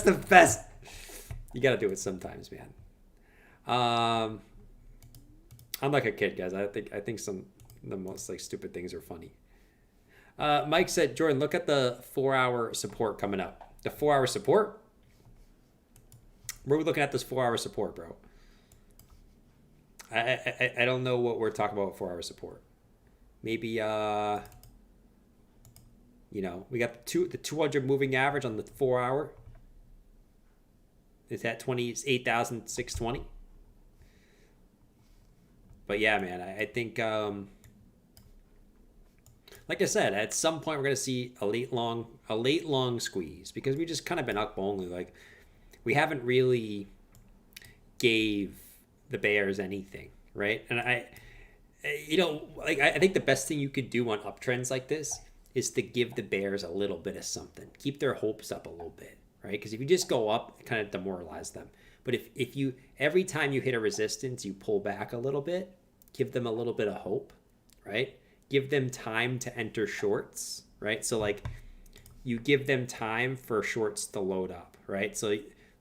the best. You gotta do it sometimes, man. I'm like a kid, guys. I think some of the most like stupid things are funny. Mike said, Jordan, look at the 4-hour support coming up. The 4-hour support? Where are we looking at this 4-hour support, bro? I don't know what we're talking about with 4-hour support. Maybe you know, we got the 200 moving average on the 4-hour. Is that 28,620? But yeah, man, I think, like I said, at some point we're gonna see a late long squeeze because we just kind of been up only. Like, we haven't really gave the bears anything, right? And I think the best thing you could do on uptrends like this is to give the bears a little bit of something, keep their hopes up a little bit, right? Because if you just go up, it kind of demoralize them. But if you every time you hit a resistance, you pull back a little bit, give them a little bit of hope, right? Give them time to enter shorts, right? So like you give them time for shorts to load up, right? So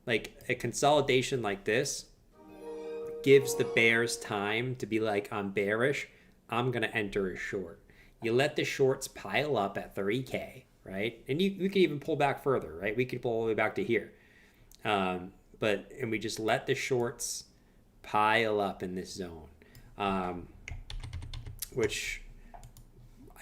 like a consolidation like this gives the bears time to be like, I'm bearish, I'm gonna enter a short. You let the shorts pile up at 3K, right? And we could even pull back further, right? We could pull all the way back to here. And we just let the shorts pile up in this zone. Which,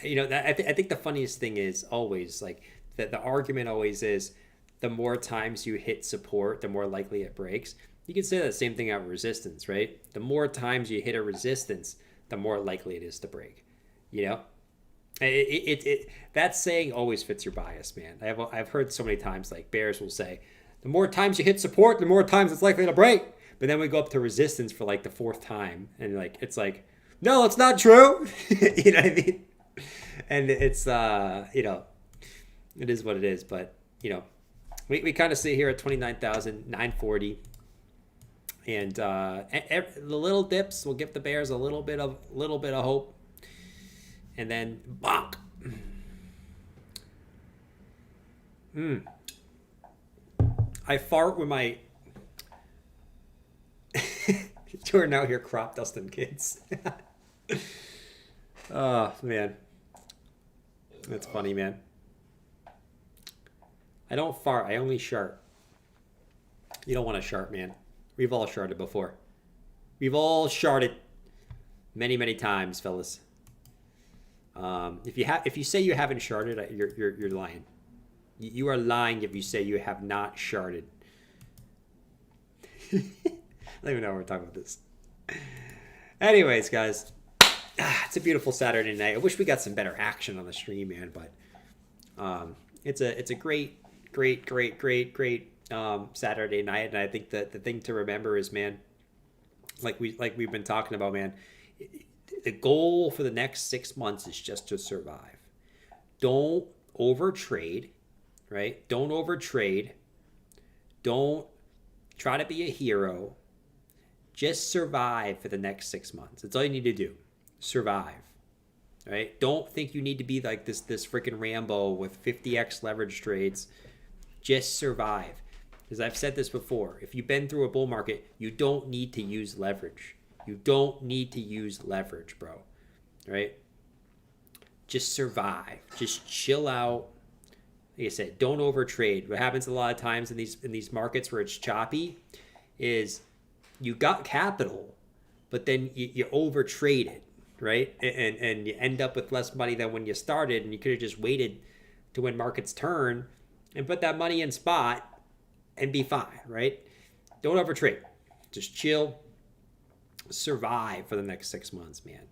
you know, I think the funniest thing is always like that the argument always is the more times you hit support, the more likely it breaks. You can say that same thing at resistance, right? The more times you hit a resistance, the more likely it is to break. You know, that saying always fits your bias, man. I've heard so many times like bears will say, the more times you hit support, the more times it's likely to break. But then we go up to resistance for like the 4th time, and like it's like, no, it's not true. You know what I mean? And it's you know, it is what it is. But you know, we kind of sit here at 29,940, and the little dips will give the bears a little bit of hope, and then bonk. I fart with my Jordan out here crop dusting kids. Oh man, that's funny, man. I don't fart, I only shart. You don't want to shart, man. We've all sharted before. We've all sharted many times, fellas. If you say you haven't sharted, you're lying. You are lying if you say you have not sharted. I don't even know why we're talking about this. Anyways, guys, it's a beautiful Saturday night. I wish we got some better action on the stream, man, but it's a great great Saturday night. And I think that the thing to remember is, man, like we've been talking about, man, the goal for the next 6 months is just to survive. Don't overtrade, right? Don't overtrade. Don't try to be a hero. Just survive for the next 6 months. That's all you need to do. Survive, right? Don't think you need to be like this freaking Rambo with 50x leverage trades. Just survive. As I've said this before, if you've been through a bull market, you don't need to use leverage. You don't need to use leverage, bro. Right? Just survive. Just chill out. Like I said, don't overtrade. What happens a lot of times in these markets where it's choppy is you got capital, but then you overtrade it, right? And you end up with less money than when you started, and you could have just waited to when markets turn and put that money in spot and be fine, right? Don't overtrade. Just chill. Survive for the next 6 months, man.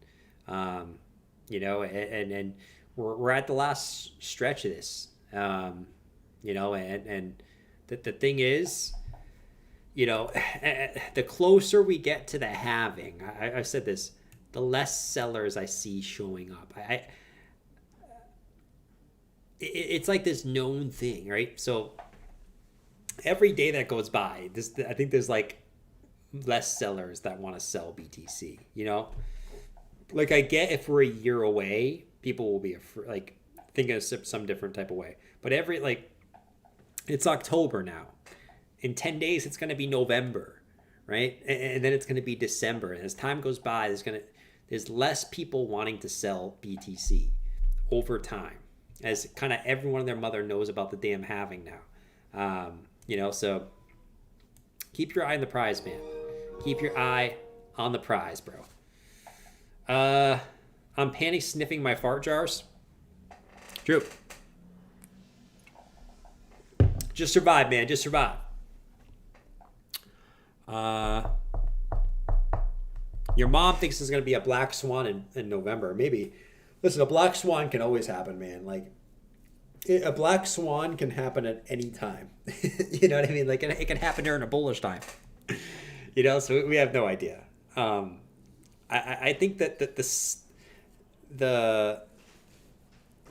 You know, and we're at the last stretch of this. You know, and the thing is, you know, the closer we get to the halving, I said this, the less sellers I see showing up. It's like this known thing, right? So every day that goes by, I think there's like less sellers that want to sell BTC, you know? Like, I get if we're a year away, people will be like thinking of some different type of way. But it's October now. In 10 days, it's going to be November, right? And then it's going to be December. And as time goes by, there's less people wanting to sell BTC over time, as kind of everyone and their mother knows about the damn halving now. You know, so keep your eye on the prize, man. Keep your eye on the prize, bro. I'm panic sniffing my fart jars. True. Just survive, man. Just survive. Your mom thinks there's going to be a black swan in November. Maybe. Listen, a black swan can always happen, man. Like, a black swan can happen at any time. You know what I mean? Like, it can happen during a bullish time. You know, so we have no idea. I think that the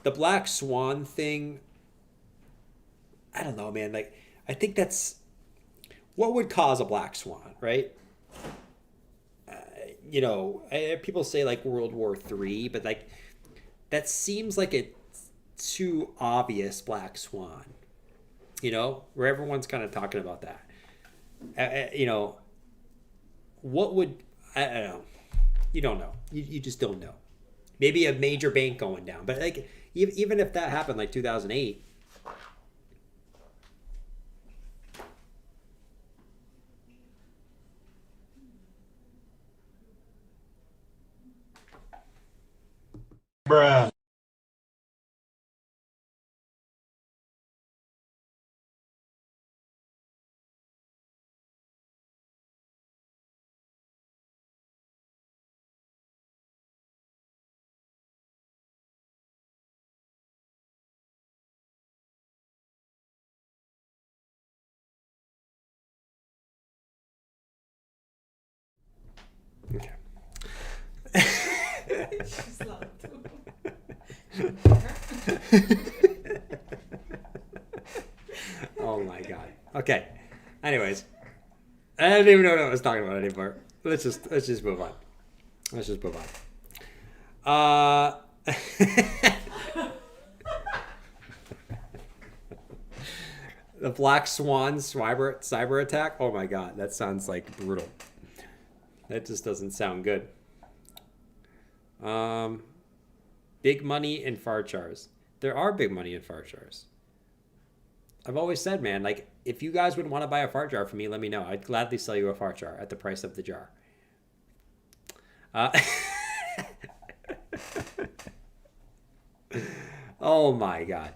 black swan thing, I don't know, man. Like, I think that's what would cause a black swan, right? You know, people say like World War III, but like that seems like a too obvious black swan. You know, where everyone's kind of talking about that. You know, what would, I don't know. You don't know. You just don't know. Maybe a major bank going down, but like even if that happened, like 2008. Bruh. Okay. She's loud too. Oh my god. Okay. Anyways, I don't even know what I was talking about anymore. Let's just move on. Let's just move on. The Black Swan cyber attack. Oh my god, that sounds like brutal. That just doesn't sound good. Big money in far jars. There are big money in far jars. I've always said, man, like, if you guys would want to buy a fart jar from me, let me know. I'd gladly sell you a fart jar at the price of the jar. Oh my god.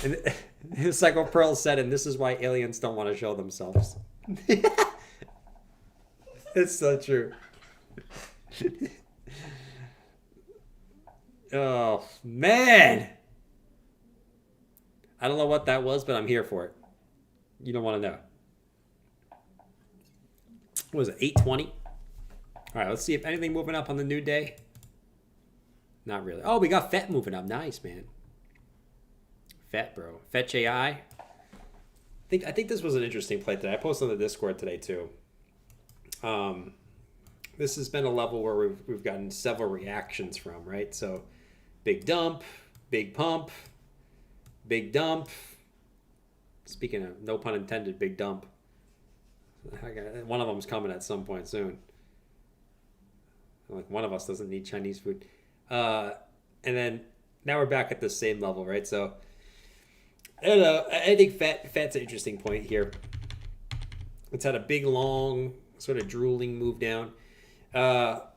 And Psycho Pearl said, and this is why aliens don't want to show themselves. It's so true. Oh man, I I don't know what that was, but I'm here for it. You don't want to know. What was it, 820? All right, let's see if anything moving up on the new day. Not really. Oh, we got FET moving up. Nice, man. FET, bro. Fetch AI. I think this was an interesting play today. I posted on the Discord today too. This has been a level where we've gotten several reactions from, right? So, big dump, big pump, big dump. Speaking of, no pun intended, big dump. One of them's coming at some point soon. Like, one of us doesn't need Chinese food. And then now we're back at the same level, right? So I don't know. I think FET's an interesting point here. It's had a big, long, sort of drooling move down. Let's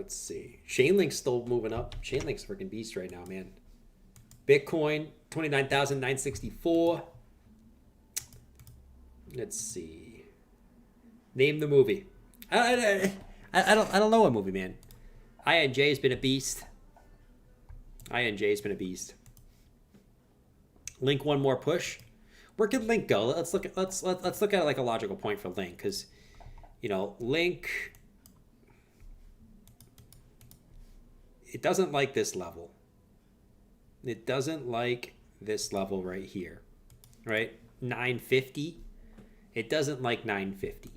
see. Chainlink's still moving up. Chainlink's a freaking beast right now, man. Bitcoin, 29,964. Let's see. Name the movie. I don't know a movie, man. INJ has been a beast. INJ has been a beast. Link one more push. Where could Link go? Let's look at it like a logical point for Link, because you know Link, it doesn't like this level. It doesn't like this level right here, right? 950. It doesn't like 950.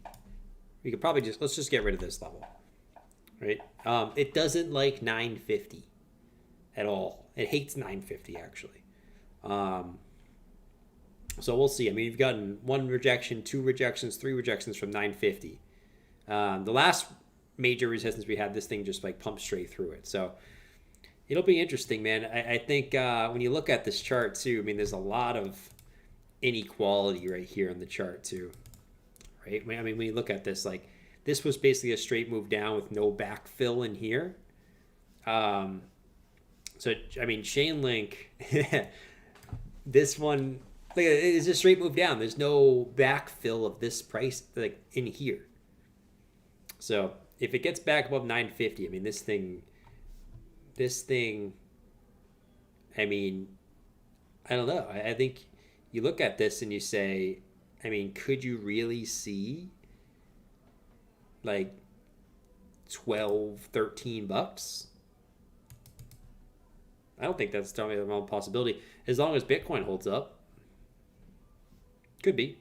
We could probably let's just get rid of this level, right? It doesn't like 950 at all. It hates 950 actually. So we'll see. I mean, you've gotten 1 rejection, 2 rejections, 3 rejections from 950. The last major resistance we had, this thing just like pumped straight through it. So it'll be interesting, man. I think when you look at this chart too, I mean, there's a lot of inequality right here in the chart too, right? I mean, when you look at this, like this was basically a straight move down with no backfill in here. So I mean, Chainlink, this one, like, it's a straight move down. There's no backfill of this price like in here. So if it gets back above 950, I mean, this thing, I mean, I don't know. I think you look at this and you say, I mean, could you really see like 12, 13 bucks? I don't think that's totally a real possibility. As long as Bitcoin holds up. Could be.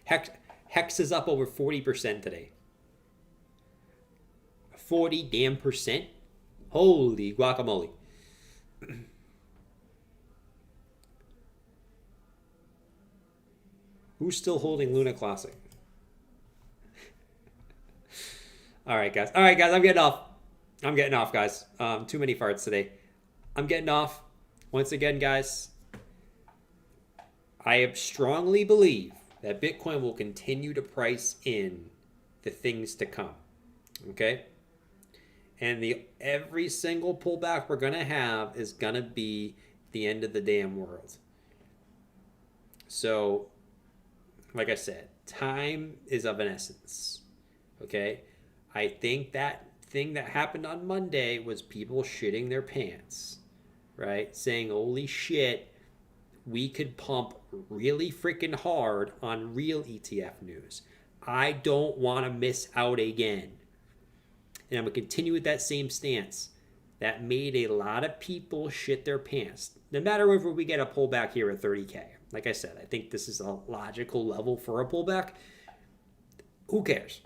Hex is up over 40% today. 40 damn percent. Holy guacamole. Who's still holding Luna Classic? All right, guys. I'm getting off. Guys. Too many farts today. I'm getting off. Once again, guys, I strongly believe that Bitcoin will continue to price in the things to come. Okay? And every single pullback we're going to have is going to be the end of the damn world. So, like I said, time is of an essence. Okay? I think that thing that happened on Monday was people shitting their pants, right? Saying, holy shit, we could pump really freaking hard on real ETF news. I don't want to miss out again. And I'm going to continue with that same stance. That made a lot of people shit their pants. No matter if we get a pullback here at 30K. Like I said, I think this is a logical level for a pullback. Who cares?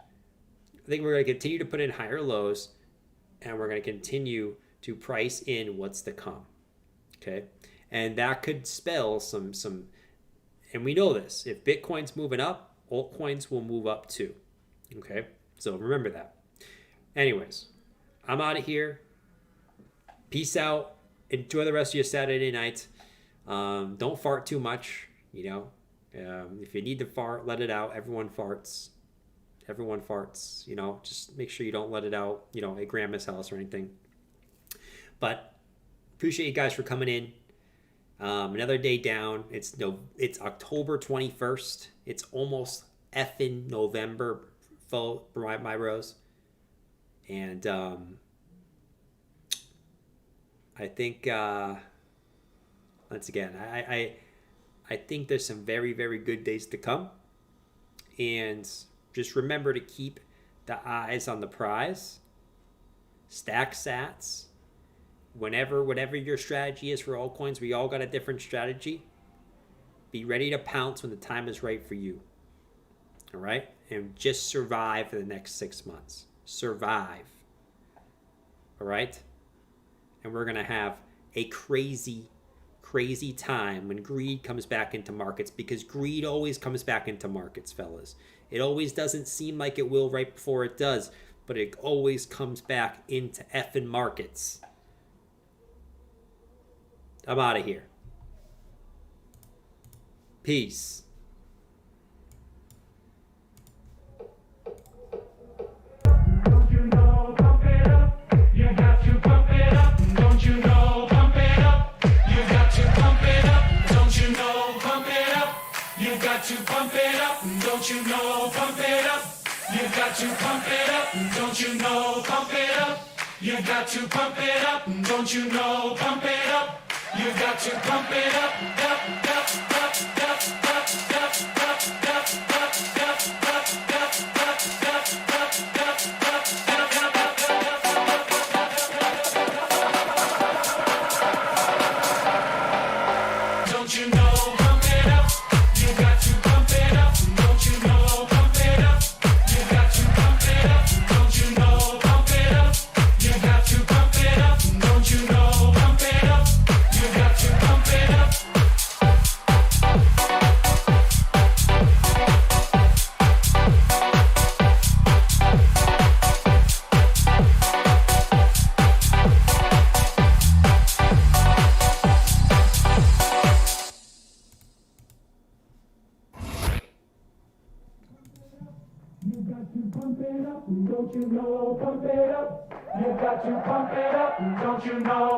I think we're going to continue to put in higher lows, and we're going to continue to price in what's to come. Okay? And that could spell some, and we know this. If Bitcoin's moving up, altcoins will move up too. Okay? So remember that. Anyways, I'm out of here. Peace out. Enjoy the rest of your Saturday night. Don't fart too much, you know. If you need to fart, let it out. Everyone farts, you know. Just make sure you don't let it out, you know, at grandma's house or anything. But appreciate you guys for coming in. Another day down. It's October 21st. It's almost effing November for my bros. And I think once again, I think there's some very, very good days to come. And just remember to keep the eyes on the prize. Stack sats. Whatever your strategy is for altcoins, we all got a different strategy. Be ready to pounce when the time is right for you. All right? And just survive for the next 6 months. Survive. All right? And we're going to have a crazy, crazy time when greed comes back into markets, because greed always comes back into markets, fellas. It always doesn't seem like it will right before it does, but it always comes back into effing markets. I'm out of here. Peace. Don't you know, pump it up. You got to pump it up. Don't you know, pump it up. You got to pump it up. Don't you know, pump it up. You got to pump it up. Don't you know, pump it up. You got to pump it up. Don't you know, pump it up. You got to pump it up. Don't you know, pump it up. You got to pump it up. Up, up, up, up, up, up, up, up, don't you know, pump it up. You got to pump it up. Don't you know, pump it up. You got to pump it up. Don't you know, pump it up. You got to pump it up. Don't you know, pump it up. You got to pump it up. You got to pump it up, don't you know, pump it up. You got to pump it up, don't you know.